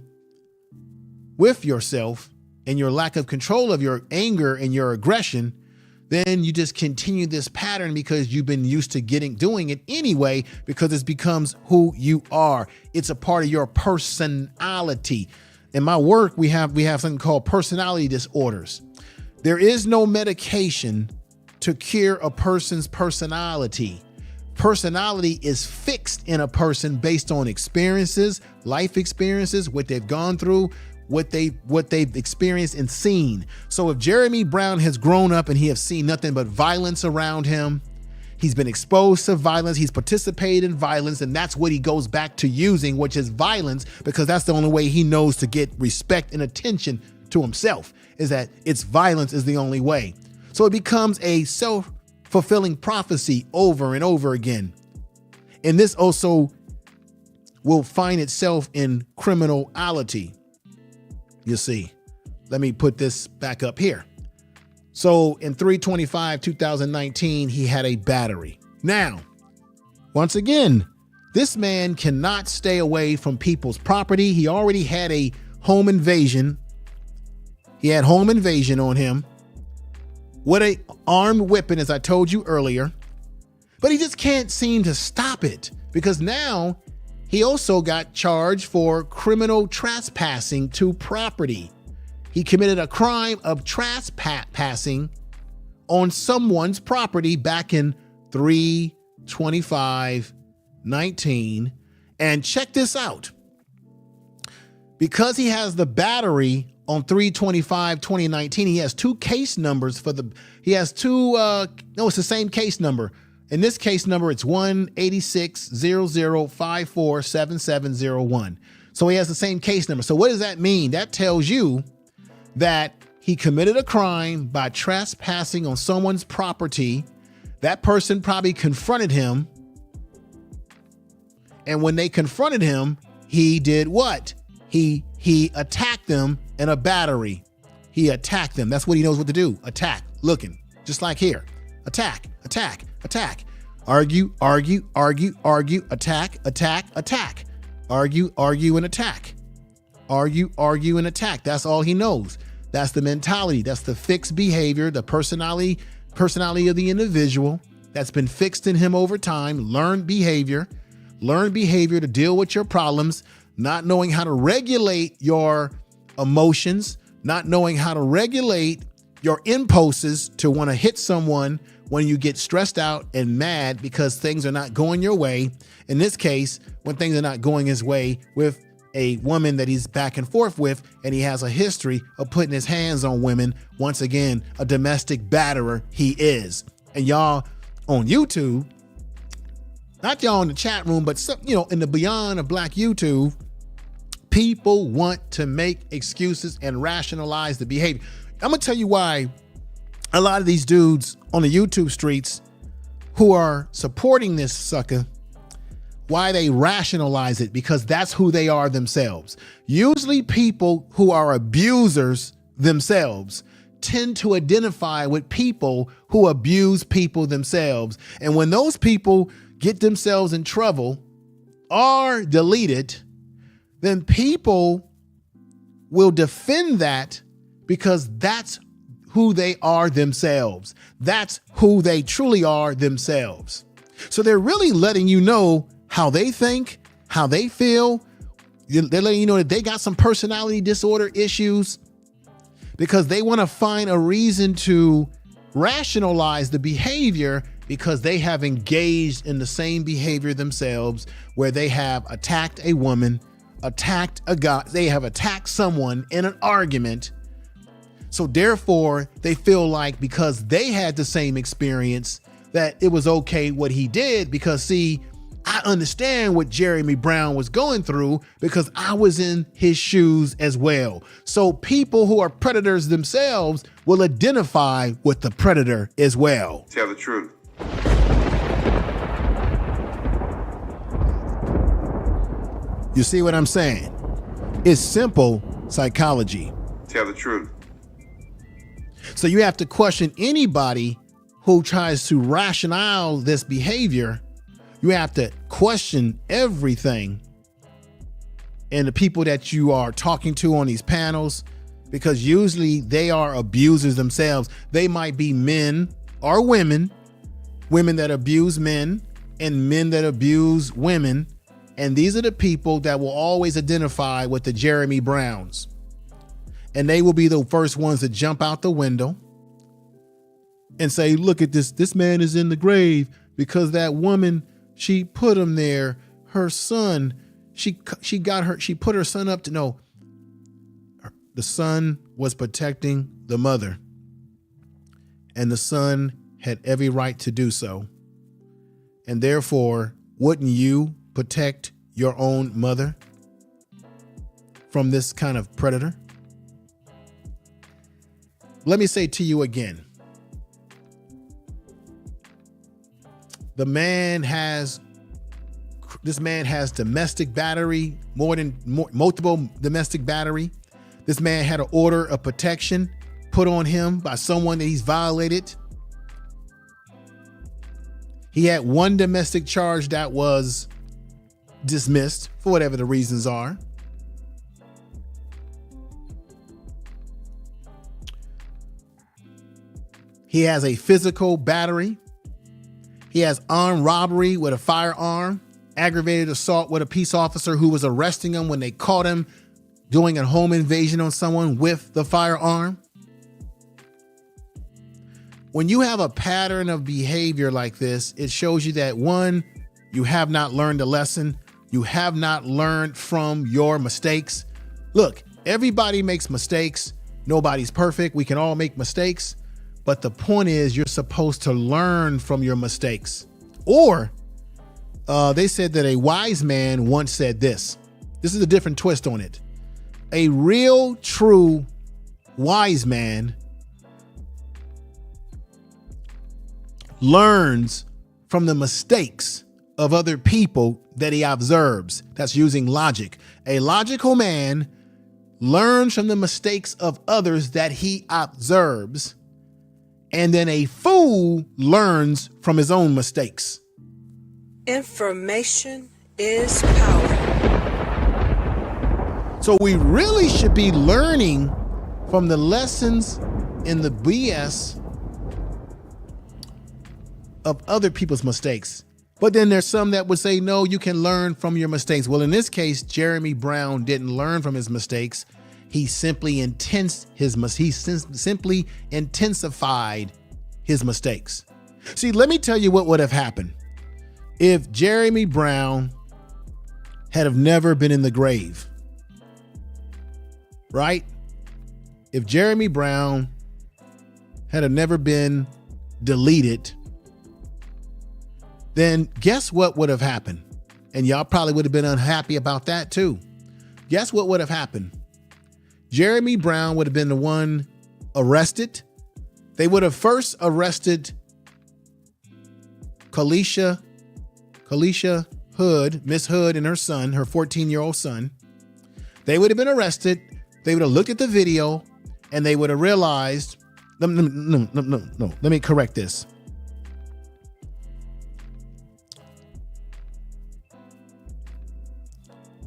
with yourself, and your lack of control of your anger and your aggression, then you just continue this pattern because you've been used to doing it anyway, because it becomes who you are. It's a part of your personality. In my work, we have something called personality disorders. There is no medication to cure a person's personality. Personality is fixed in a person based on experiences, life experiences, what they've gone through, what they've experienced and seen. So if Jeremy Brown has grown up and he has seen nothing but violence around him, he's been exposed to violence, he's participated in violence, and that's what he goes back to using, which is violence, because that's the only way he knows to get respect and attention to himself, is that it's violence is the only way. So it becomes a self-fulfilling prophecy over and over again. And this also will find itself in criminality. You see, let me put this back up here. So in 3/25/2019, he had a battery. Now, once again, this man cannot stay away from people's property. He already had a home invasion. He had home invasion on him with an armed weapon, as I told you earlier. But he just can't seem to stop it, because now he also got charged for criminal trespassing to property. He committed a crime of trespassing on someone's property back in 3/25/19. And check this out. Because he has the battery on 3/25/2019, he has two case numbers for it's the same case number. In this case number, it's 18600547701. So he has the same case number. So what does that mean? That tells you that he committed a crime by trespassing on someone's property. That person probably confronted him. And when they confronted him, he did what? He attacked them in a battery. He attacked them. That's what he knows what to do. Attack. Looking. Just like here. Attack. Attack. Attack. Argue, argue, argue, argue, attack, attack, attack. Argue, argue, and attack. Argue, argue, and attack. That's all he knows. That's the mentality. That's the fixed behavior, the personality of the individual that's been fixed in him over time. Learned behavior to deal with your problems, not knowing how to regulate your emotions, not knowing how to regulate your impulses to want to hit someone when you get stressed out and mad because things are not going your way. In this case, when things are not going his way with a woman that he's back and forth with, and he has a history of putting his hands on women. Once again, a domestic batterer he is. And y'all on YouTube, not y'all in the chat room, but some, in the beyond of Black YouTube, people want to make excuses and rationalize the behavior. I'm gonna tell you why a lot of these dudes on the YouTube streets who are supporting this sucker, why they rationalize it, because that's who they are themselves. Usually people who are abusers themselves tend to identify with people who abuse people themselves. And when those people get themselves in trouble or deleted, then people will defend that because that's who they are themselves. That's who they truly are themselves. So they're really letting you know how they think, how they feel. They're letting you know that they got some personality disorder issues because they want to find a reason to rationalize the behavior because they have engaged in the same behavior themselves, where they have attacked a woman, attacked a guy, they have attacked someone in an argument. So therefore, they feel like because they had the same experience that it was okay what he did, because see, I understand what Jeremy Brown was going through because I was in his shoes as well. So people who are predators themselves will identify with the predator as well. Tell the truth. You see what I'm saying? It's simple psychology. Tell the truth. So you have to question anybody who tries to rationalize this behavior. You have to question everything. And the people that you are talking to on these panels, because usually they are abusers themselves. They might be men or women that abuse men and men that abuse women. And these are the people that will always identify with the Jeremy Browns. And they will be the first ones to jump out the window and say, look at this. This man is in the grave because that woman, she put him there. Her son, she put her son up to know. The son was protecting the mother. And the son had every right to do so. And therefore, wouldn't you protect your own mother from this kind of predator? Let me say to you again, this man has domestic battery, multiple domestic battery. This man had an order of protection put on him by someone that he's violated. He had one domestic charge that was dismissed for whatever the reasons are. He has a physical battery. He has armed robbery with a firearm, aggravated assault with a peace officer who was arresting him when they caught him doing a home invasion on someone with the firearm. When you have a pattern of behavior like this, it shows you that, one, you have not learned a lesson. You have not learned from your mistakes. Look, everybody makes mistakes. Nobody's perfect. We can all make mistakes. But the point is, you're supposed to learn from your mistakes. Or they said that a wise man once said this. This is a different twist on it. A real, true wise man learns from the mistakes of other people that he observes. That's using logic. A logical man learns from the mistakes of others that he observes. And then a fool learns from his own mistakes. Information is power. So we really should be learning from the lessons in the BS of other people's mistakes. But then there's some that would say, no, you can learn from your mistakes. Well, in this case, Jeremy Brown didn't learn from his mistakes. He simply intensified his mistakes. See, let me tell you what would have happened if Jeremy Brown had have never been in the grave, right? If Jeremy Brown had have never been deleted, then guess what would have happened? And y'all probably would have been unhappy about that too. Guess what would have happened? Jeremy Brown would have been the one arrested. They would have first arrested Carlishia Hood, Miss Hood, and her son, her 14-year-old son. They would have been arrested. They would have looked at the video and they would have realized, no, let me correct this.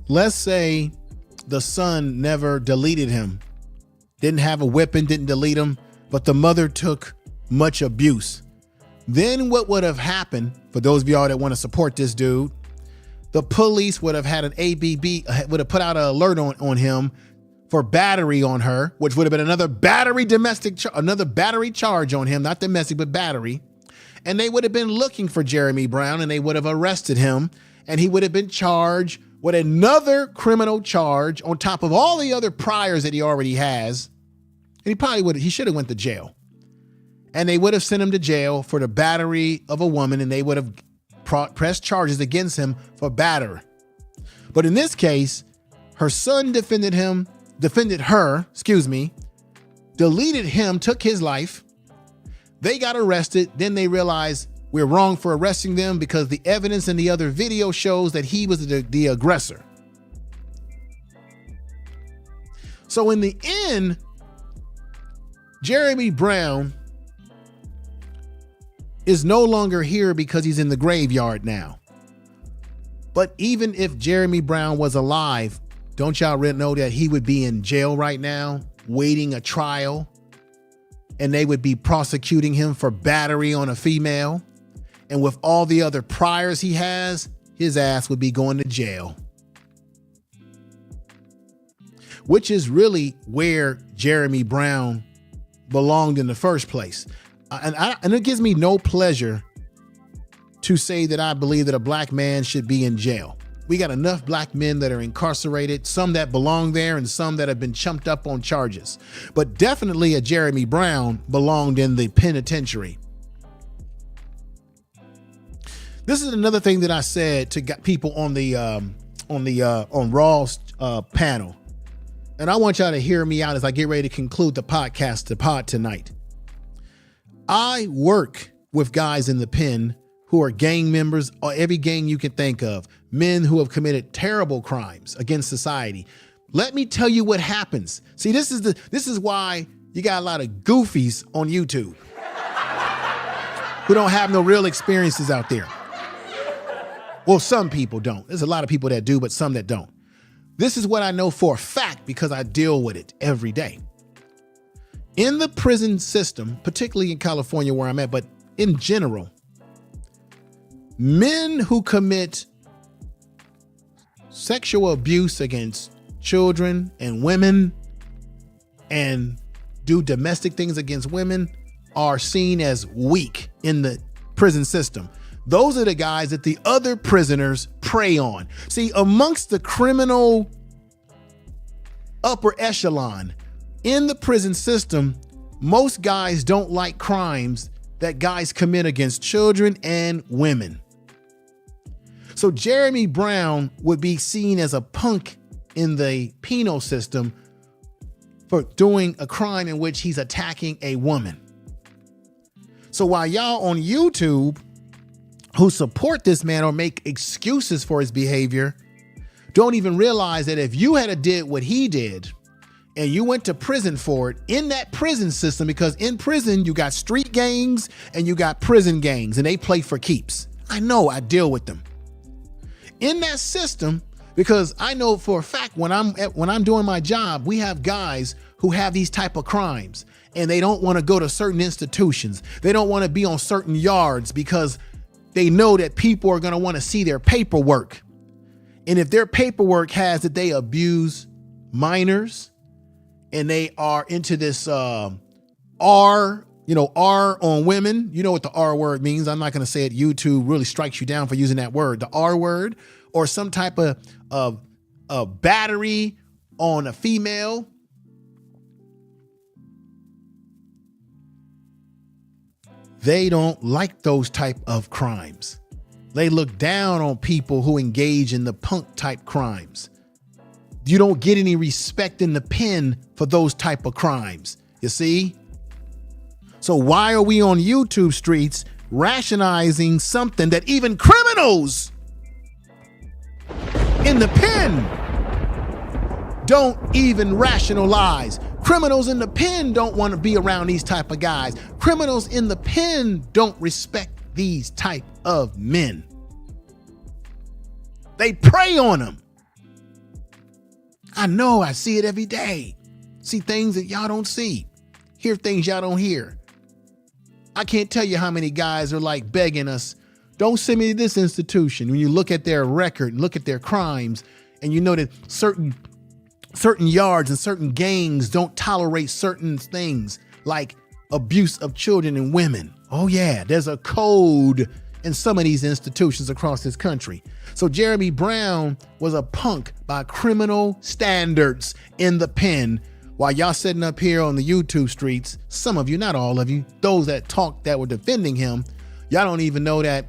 Let's say the son never deleted him, didn't have a weapon, didn't delete him, but the mother took much abuse. Then what would have happened, for those of y'all that want to support this dude, the police would have had an ABB, would have put out an alert on him for battery on her, which would have been another battery charge on him, not domestic, but battery. And they would have been looking for Jeremy Brown and they would have arrested him and he would have been charged with another criminal charge on top of all the other priors that he already has. And he should have went to jail. And they would have sent him to jail for the battery of a woman and they would have pressed charges against him for battery. But in this case, her son defended her, deleted him, took his life. They got arrested. Then they realized we're wrong for arresting them because the evidence in the other video shows that he was the aggressor. So in the end, Jeremy Brown is no longer here because he's in the graveyard now. But even if Jeremy Brown was alive, don't y'all know that he would be in jail right now waiting a trial, and they would be prosecuting him for battery on a female. And with all the other priors he has, his ass would be going to jail. Which is really where Jeremy Brown belonged in the first place. And it gives me no pleasure to say that I believe that a black man should be in jail. We got enough black men that are incarcerated, some that belong there and some that have been chumped up on charges. But definitely a Jeremy Brown belonged in the penitentiary. This is another thing that I said to people on Raw's panel. And I want y'all to hear me out as I get ready to conclude the pod tonight. I work with guys in the pen who are gang members, or every gang you can think of, men who have committed terrible crimes against society. Let me tell you what happens. See, this is why you got a lot of goofies on YouTube who don't have no real experiences out there. Well, some people don't. There's a lot of people that do, but some that don't. This is what I know for a fact because I deal with it every day. In the prison system, particularly in California where I'm at, but in general, men who commit sexual abuse against children and women and do domestic things against women are seen as weak in the prison system. Those are the guys that the other prisoners prey on. See, amongst the criminal upper echelon in the prison system, most guys don't like crimes that guys commit against children and women. So Jeremy Brown would be seen as a punk in the penal system for doing a crime in which he's attacking a woman. So while y'all on YouTube who support this man or make excuses for his behavior don't even realize that if you had did what he did and you went to prison for it, in that prison system, because in prison you got street gangs and you got prison gangs and they play for keeps. I know, I deal with them. In that system, because I know for a fact when I'm doing my job, we have guys who have these type of crimes and they don't want to go to certain institutions. They don't want to be on certain yards because they know that people are going to want to see their paperwork. And if their paperwork has that they abuse minors and they are into this R on women, you know what the R word means. I'm not going to say it. YouTube really strikes you down for using that word, the R word, or some type of battery on a female. They don't like those type of crimes. They look down on people who engage in the punk type crimes. You don't get any respect in the pen for those type of crimes. You see? So why are we on YouTube streets rationalizing something that even criminals in the pen don't even rationalize? Criminals in the pen don't want to be around these type of guys. Criminals in the pen don't respect these type of men. They prey on them. I know, I see it every day. See things that y'all don't see. Hear things y'all don't hear. I can't tell you how many guys are like begging us, don't send me to this institution. When you look at their record and look at their crimes, and you know that certain yards and certain gangs don't tolerate certain things like abuse of children and women. Oh yeah, there's a code in some of these institutions across this country. So Jeremy Brown was a punk by criminal standards in the pen. While y'all sitting up here on the YouTube streets, some of you, not all of you, those that talked that were defending him, y'all don't even know that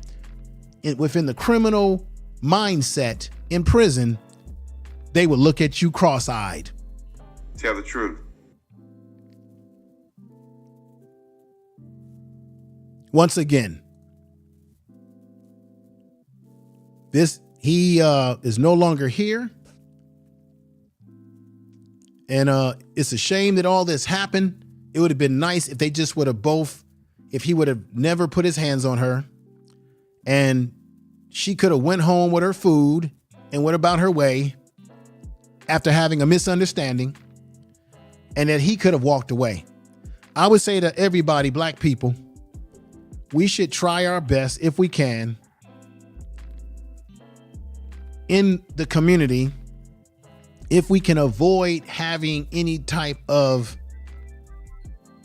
within the criminal mindset in prison, they would look at you cross-eyed. Tell the truth. Once again, he is no longer here. And it's a shame that all this happened. It would have been nice if they just would have if he would have never put his hands on her and she could have went home with her food and went about her way after having a misunderstanding. and that he could have walked away. I would say to everybody, black people, we should try our best if we can in the community, if we can avoid having any type of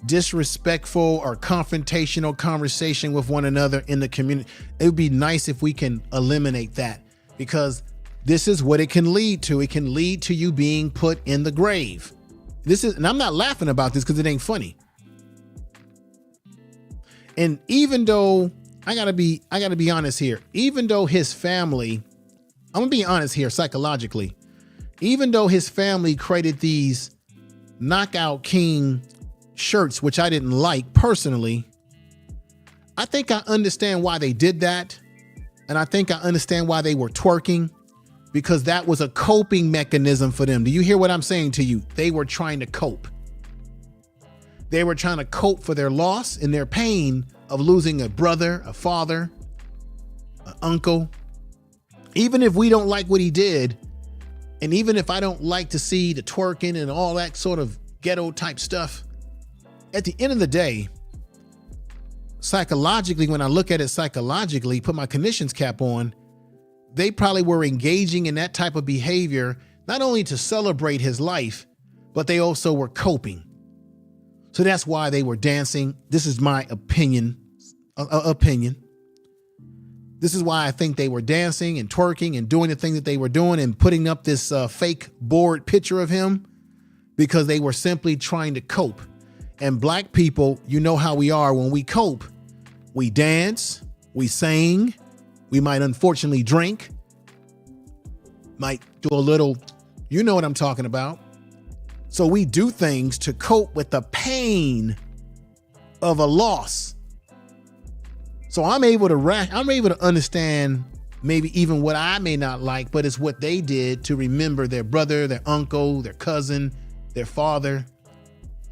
disrespectful or confrontational conversation with one another in the community. It would be nice if we can eliminate that, because this is what it can lead to. It can lead to you being put in the grave. And I'm not laughing about this because it ain't funny. And even though I gotta be honest here, even though his family, I'm gonna be honest here psychologically, even though his family created these Knockout King shirts, which I didn't like personally, I think I understand why they did that. And I think I understand why they were twerking, because that was a coping mechanism for them. Do you hear what I'm saying to you? They were trying to cope. They were trying to cope for their loss and their pain of losing a brother, a father, an uncle. Even if we don't like what he did, and even if I don't like to see the twerking and all that sort of ghetto type stuff, at the end of the day, psychologically, when I look at it psychologically, put my clinician's cap on, they probably were engaging in that type of behavior, not only to celebrate his life, but they also were coping. So that's why they were dancing. This is my opinion. This is why I think they were dancing and twerking and doing the thing that they were doing and putting up this fake board picture of him, because they were simply trying to cope. And black people, you know how we are when we cope. We dance, we sing, we might unfortunately drink, might do a little, you know what I'm talking about. So we do things to cope with the pain of a loss. So I'm able to understand maybe even what I may not like, but it's what they did to remember their brother, their uncle, their cousin, their father,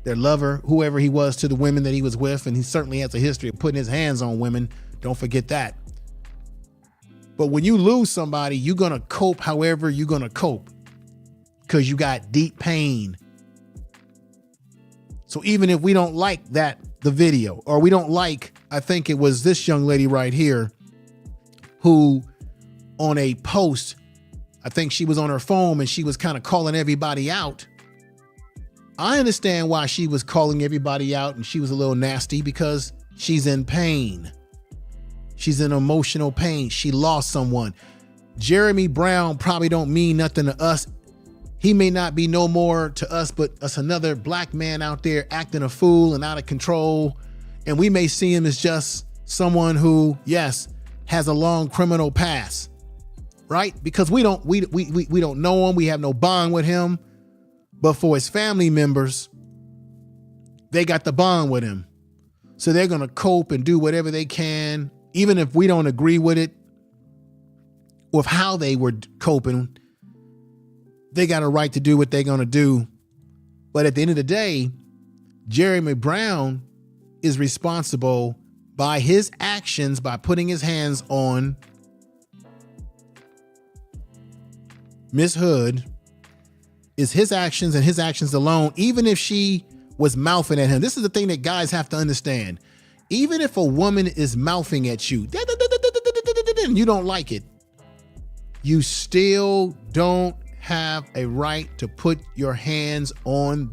their lover, whoever he was, to the women that he was with. And he certainly has a history of putting his hands on women. Don't forget that. But when you lose somebody, you're going to cope however you're going to cope, because you got deep pain. So even if we don't like the video, or we don't like, I think it was this young lady right here who on a post, I think she was on her phone and she was kind of calling everybody out. I understand why she was calling everybody out and she was a little nasty, because she's in pain. She's in emotional pain. She lost someone. Jeremy Brown probably don't mean nothing to us. He may not be no more to us, but us another black man out there acting a fool and out of control. And we may see him as just someone who, yes, has a long criminal past, right? Because we don't know him. We have no bond with him. But for his family members, they got the bond with him. So they're going to cope and do whatever they can, even if we don't agree with it, with how they were coping. They got a right to do what they're going to do. But at the end of the day, Jeremy Brown is responsible by his actions, by putting his hands on Miss Hood. Is his actions and his actions alone, even if she was mouthing at him. This is the thing that guys have to understand. Even if a woman is mouthing at you and you don't like it, you still don't have a right to put your hands on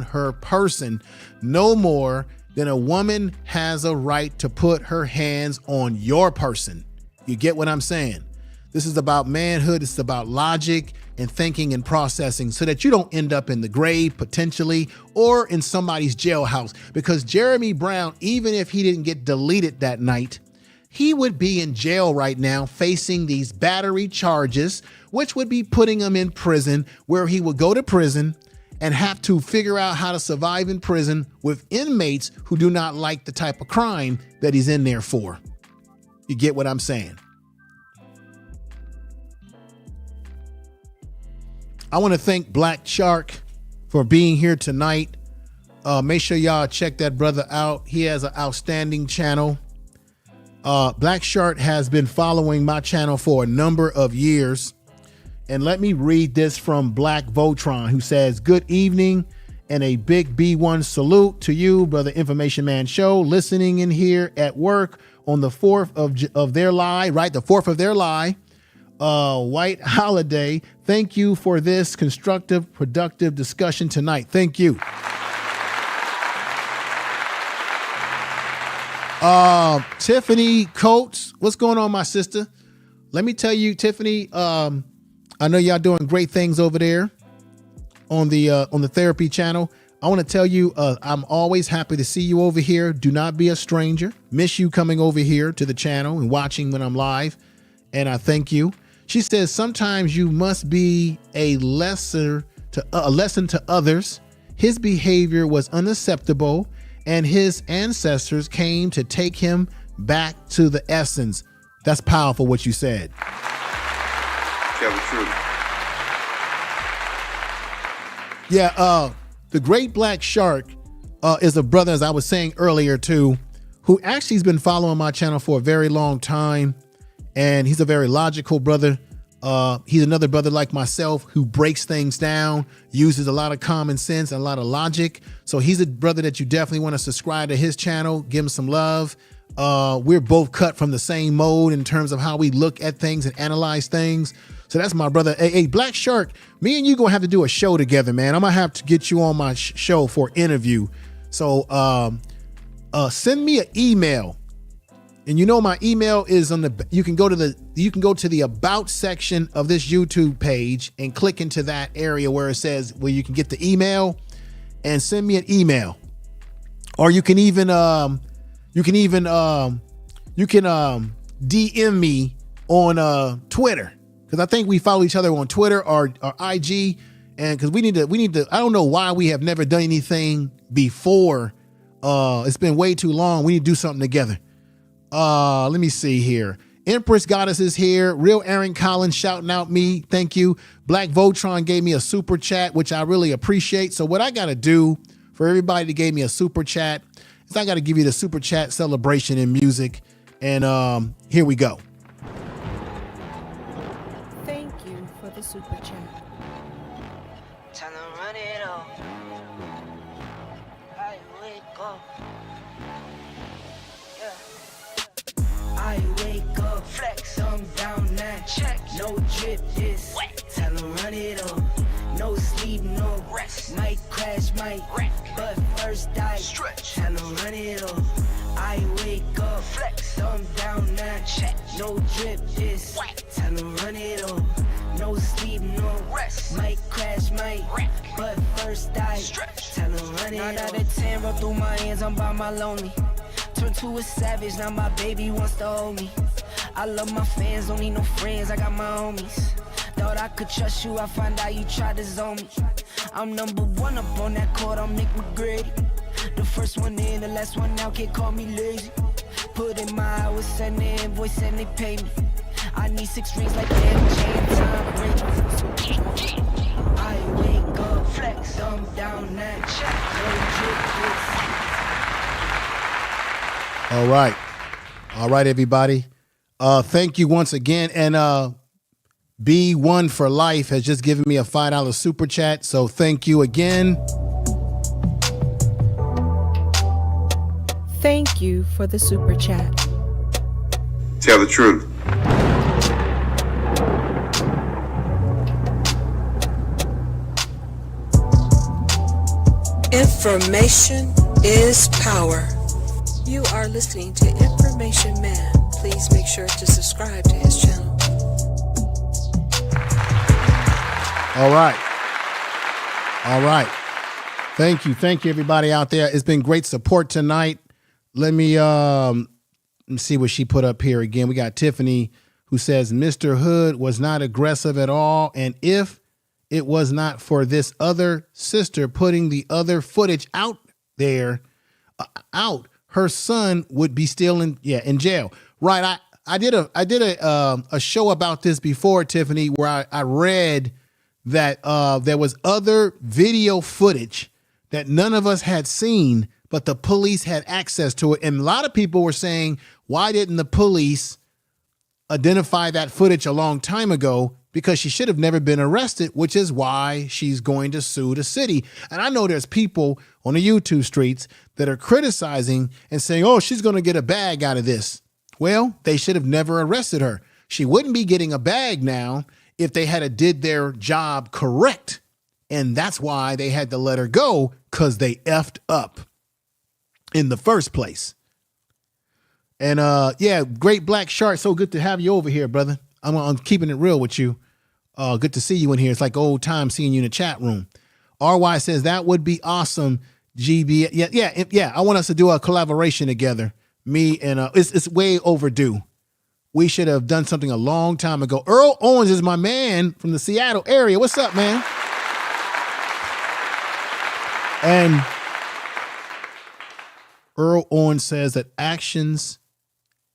her person, no more than a woman has a right to put her hands on your person. You get what I'm saying? This is about manhood. It's about logic and thinking and processing, so that you don't end up in the grave potentially, or in somebody's jailhouse. Because Jeremy Brown, even if he didn't get deleted that night, he would be in jail right now facing these battery charges, which would be putting him in prison, where he would go to prison and have to figure out how to survive in prison with inmates who do not like the type of crime that he's in there for. You get what I'm saying? I want to thank Black Shark for being here tonight. Make sure y'all check that brother out. He has an outstanding channel. Black Shark has been following my channel for a number of years. And let me read this from Black Voltron, who says, "Good evening And a big B1 salute to you, Brother Information Man Show, listening in here at work on the 4th of their lie, right? The 4th of their lie, white holiday. Thank you for this constructive, productive discussion tonight. Thank you. Tiffany Coates, what's going on, my sister? Let me tell you, Tiffany, I know y'all doing great things over there on the therapy channel. I want to tell you, I'm always happy to see you over here. Do not be a stranger. Miss you coming over here to the channel and watching when I'm live. And I thank you. She says, sometimes you must be a lesson to others. His behavior was unacceptable and his ancestors came to take him back to the essence. That's powerful what you said. Tell the truth. Yeah, the Great Black Shark is a brother, as I was saying earlier too, who actually has been following my channel for a very long time. And he's a very logical brother. He's another brother like myself who breaks things down, uses a lot of common sense and a lot of logic. So he's a brother that you definitely want to subscribe to his channel, give him some love. We're both cut from the same mold in terms of how we look at things and analyze things. So that's my brother. Hey, Black Shark, me and you gonna have to do a show together, man. I'm gonna have to get you on my show for an interview. So send me an email. And you know my email is on the, you can go to the about section of this YouTube page and click into that area where it says where you can get the email and send me an email. Or you can DM me on Twitter. Because I think we follow each other on Twitter or IG, and because we need to. I don't know why we have never done anything before. It's been way too long. We need to do something together. Let me see here. Empress Goddess is here. Real Aaron Collins shouting out me. Thank you. Black Voltron gave me a super chat, which I really appreciate. So what I got to do for everybody that gave me a super chat is I got to give you the super chat celebration in music, and here we go. The super chat. Tell them run it up. I wake up. Yeah. I wake up. Flex. Thumb down now. Check. No drip this. Wet. Tell them run it up. No sleep, no rest. Might crash, might wreck. But first I stretch. Tell them run it up. I wake up. Flex. Thumb down now. Check. No drip this. Wet. Tell them run it up. No sleep, no rest. Might crash, might wreck. But first I stretch. Tell them run it. 9 out of 10 roll through my hands, I'm by my lonely. Turned to a savage, now my baby wants to hold me. I love my fans, don't need no friends, I got my homies. Thought I could trust you, I find out you tried to zone me. I'm number one up on that court, I'm Nick McGrady. The first one in, the last one out, can't call me lazy. Put in my hours, send the invoice and they pay me. I need 6 rings like MJ and Tom Brady. I wake up, flex, thumb down, that check, All right, everybody. Thank you once again. And B1 for Life has just given me a $5 super chat. So thank you again. Thank you for the super chat. Tell the truth. Information is power. You are listening to Information Man. Please make sure to subscribe to his channel. All right. Thank you, everybody out there. It's been great support tonight. Let me see what she put up here again. We got Tiffany who says Mr. Hood was not aggressive at all, and if it was not for this other sister putting the other footage out there, her son would be still in jail. Right. I did a show about this before, Tiffany, where I read that there was other video footage that none of us had seen, but the police had access to it. And a lot of people were saying, why didn't the police identify that footage a long time ago? because she should have never been arrested, which is why she's going to sue the city. And I know there's people on the YouTube streets that are criticizing and saying, oh, she's going to get a bag out of this. Well, they should have never arrested her. She wouldn't be getting a bag now if they had did their job correct. And that's why they had to let her go, because they effed up in the first place. And yeah, Great Black Shark, so good to have you over here, brother. I'm keeping it real with you. Good to see you in here. It's like old time seeing you in the chat room. RY says that would be awesome. GB, yeah. I want us to do a collaboration together. Me and it's way overdue. We should have done something a long time ago. Earl Owens is my man from the Seattle area. What's up, man? And Earl Owens says that actions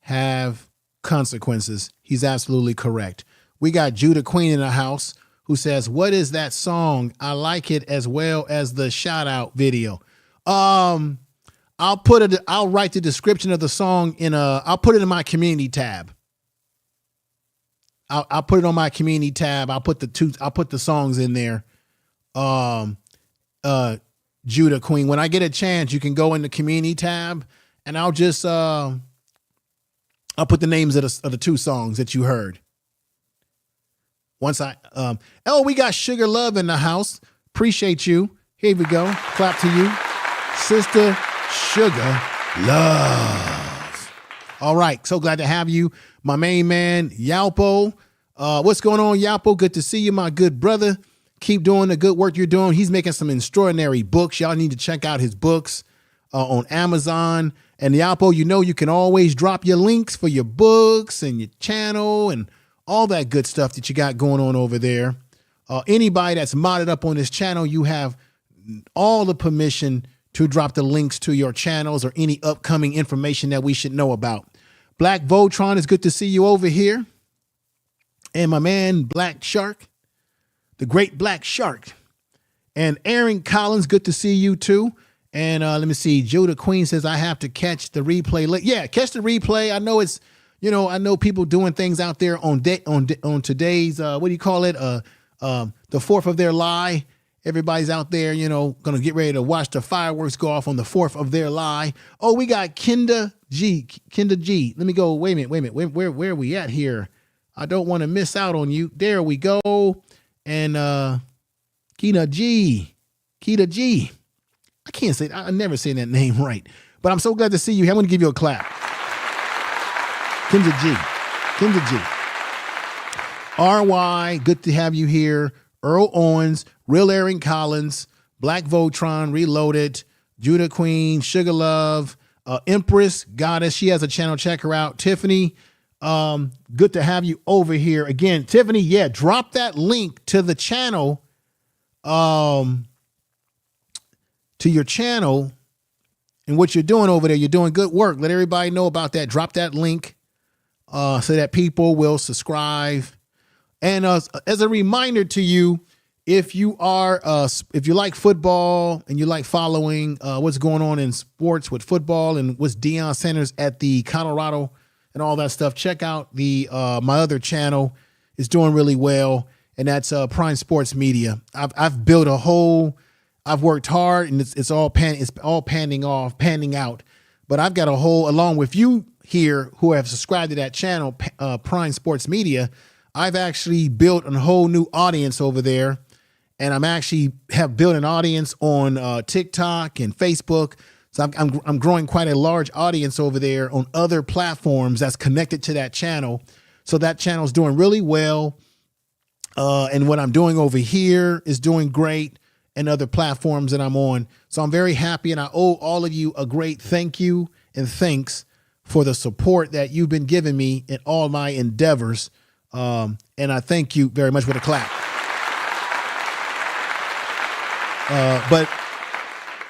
have consequences. He's absolutely correct. We got Judah Queen in the house who says, what is that song? I like it as well as the shout out video. I'll write the description of the song I'll put it in my community tab. I'll put it on my community tab. I'll put the songs in there. Judah Queen, when I get a chance, you can go in the community tab and I'll just, I'll put the names of the two songs that you heard. Once we got Sugar Love in the house. Appreciate you. Here we go. Clap to you. Sister Sugar Love. All right. So glad to have you. My main man, Yalpo. What's going on, Yalpo? Good to see you, my good brother. Keep doing the good work you're doing. He's making some extraordinary books. Y'all need to check out his books on Amazon. And Yalpo, you can always drop your links for your books and your channel and all that good stuff that you got going on over there. Anybody that's modded up on this channel, you have all the permission to drop the links to your channels or any upcoming information that we should know about. Black Voltron, is good to see you over here. And my man, Black Shark, the Great Black Shark. And Aaron Collins, good to see you too. And let me see. Judah Queen says, I have to catch the replay. Yeah, catch the replay. I know it's, I know people doing things out there on today's, what do you call it? The 4th of their lie. Everybody's out there, going to get ready to watch the fireworks go off on the 4th of their lie. Oh, we got Kinda G. Let me go. Wait a minute. Where are we at here? I don't want to miss out on you. There we go. And Kita G. I can't say, I never say that name right, but I'm so glad to see you. I'm going to give you a clap. Kinda G. RY, good to have you here. Earl Owens, Real Aaron Collins, Black Voltron, Reloaded, Judah Queen, Sugar Love, Empress Goddess. She has a channel. Check her out. Tiffany, good to have you over here again. Tiffany, yeah, drop that link to the channel, to your channel and what you're doing over there. You're doing good work. Let everybody know about that. Drop that link so that people will subscribe. And as a reminder to you, if you like football and you like following what's going on in sports with football and what's Deion Sanders at the Colorado and all that stuff, check out the my other channel. It's doing really well, and that's Prime Sports Media. I've built I've worked hard, and it's all panning out. But I've got a whole, along with you here who have subscribed to that channel, Prime Sports Media. I've actually built a whole new audience over there, and have built an audience on TikTok and Facebook. So I'm growing quite a large audience over there on other platforms that's connected to that channel. So that channel is doing really well. And what I'm doing over here is doing great, and other platforms that I'm on. So I'm very happy, and I owe all of you a great thank you and thanks for the support that you've been giving me in all my endeavors. And I thank you very much with a clap. But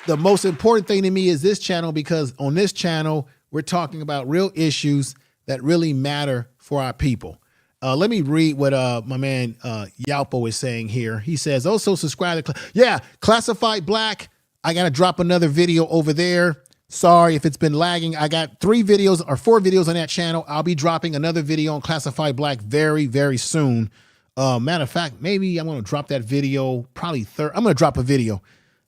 the most important thing to me is this channel, because on this channel, we're talking about real issues that really matter for our people. Let me read what my man Yalpo is saying here. He says, also subscribe to Classified Black. I got to drop another video over there. Sorry if it's been lagging. I got 4 videos on that channel. I'll be dropping another video on Classified Black very, very soon. Matter of fact, maybe I'm going to drop that video probably I'm going to drop a video.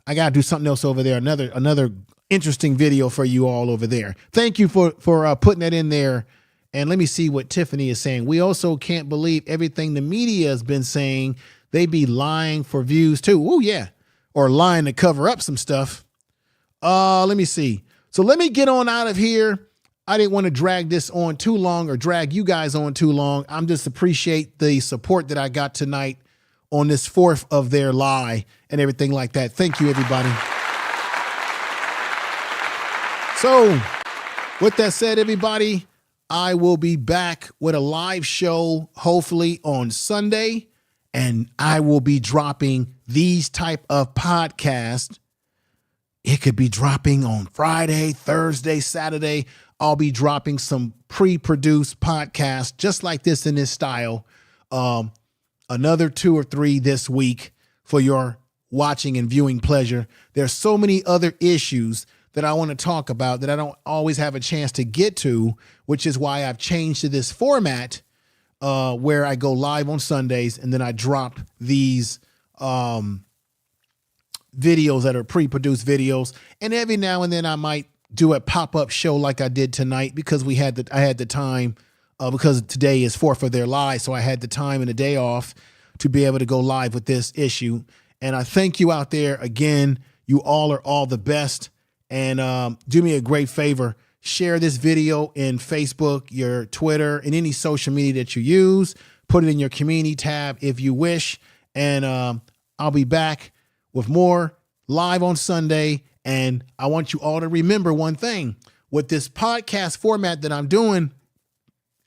I got to do something else over there. Another interesting video for you all over there. Thank you for putting that in there. And let me see what Tiffany is saying. We also can't believe everything the media has been saying. They be lying for views too. Oh yeah. Or lying to cover up some stuff. Let me see. So let me get on out of here. I didn't want to drag this on too long or drag you guys on too long. I'm just appreciate the support that I got tonight on this fourth of their lie and everything like that. Thank you, everybody. So with that said, everybody, I will be back with a live show, hopefully on Sunday, and I will be dropping these type of podcasts. It could be dropping on Friday, Thursday, Saturday. I'll be dropping some pre-produced podcasts just like this in this style. Another 2 or 3 this week for your watching and viewing pleasure. There's so many other issues that I want to talk about that I don't always have a chance to get to, which is why I've changed to this format where I go live on Sundays and then I drop these videos that are pre-produced videos. And every now and then I might do a pop-up show like I did tonight because I had the time because today is 4th of their lie. So I had the time and the day off to be able to go live with this issue. And I thank you out there again. You all are all the best. And do me a great favor. Share this video in Facebook, your Twitter, and any social media that you use. Put it in your community tab if you wish. And I'll be back with more live on Sunday. And I want you all to remember one thing. With this podcast format that I'm doing,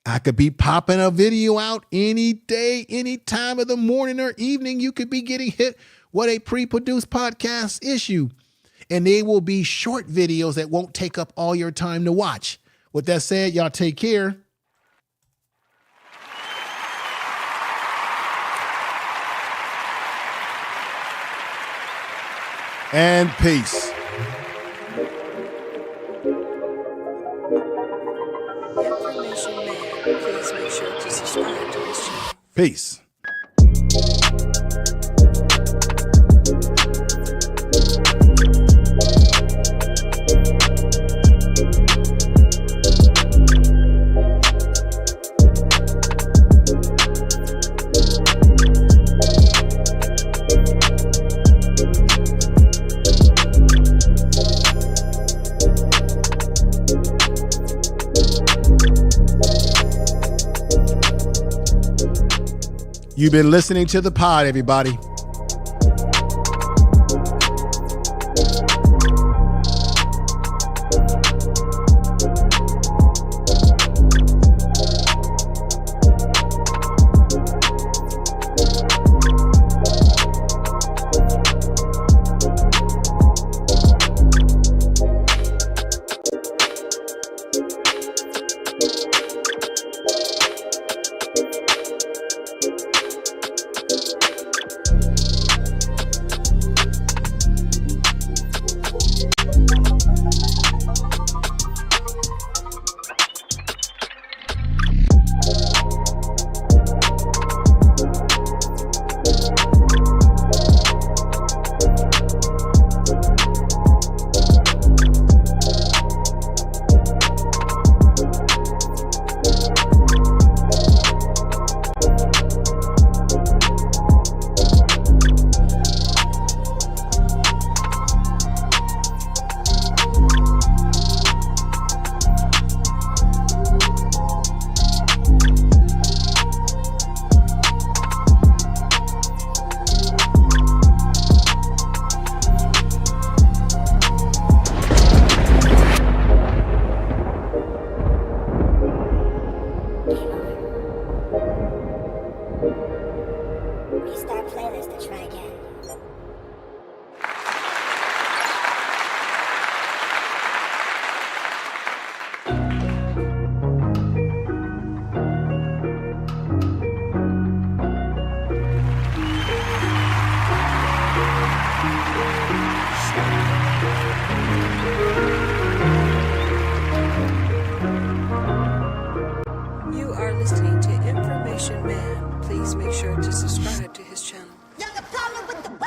I could be popping a video out any day, any time of the morning or evening. You could be getting hit with a pre-produced podcast issue. And they will be short videos that won't take up all your time to watch. With that said, y'all take care. And peace. Information Man, please make sure to subscribe to his channel. Peace. You've been listening to the pod, everybody. Restart playlist to try again. You are listening to Information Man. please make sure to subscribe to his channel. You got a problem with the weather?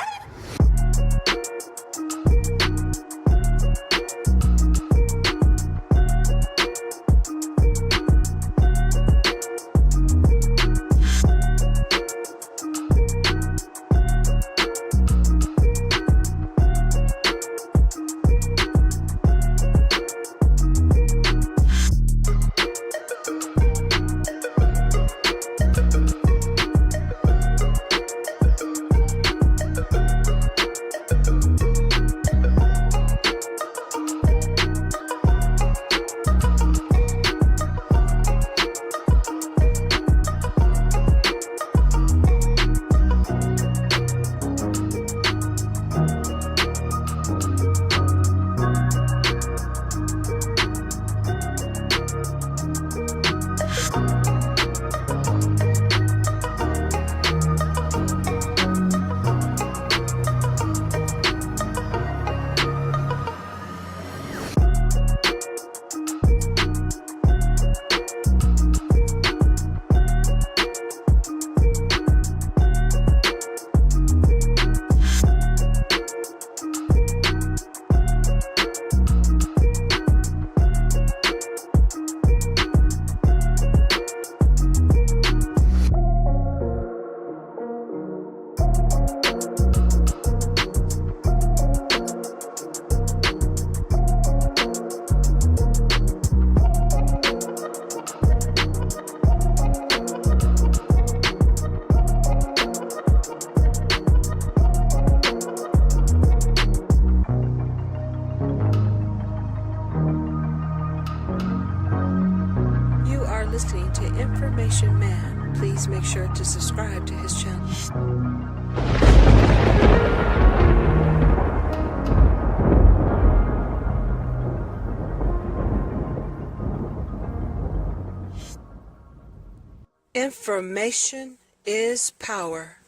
You are listening to Information Man. Please make sure to subscribe to his channel. Information is power.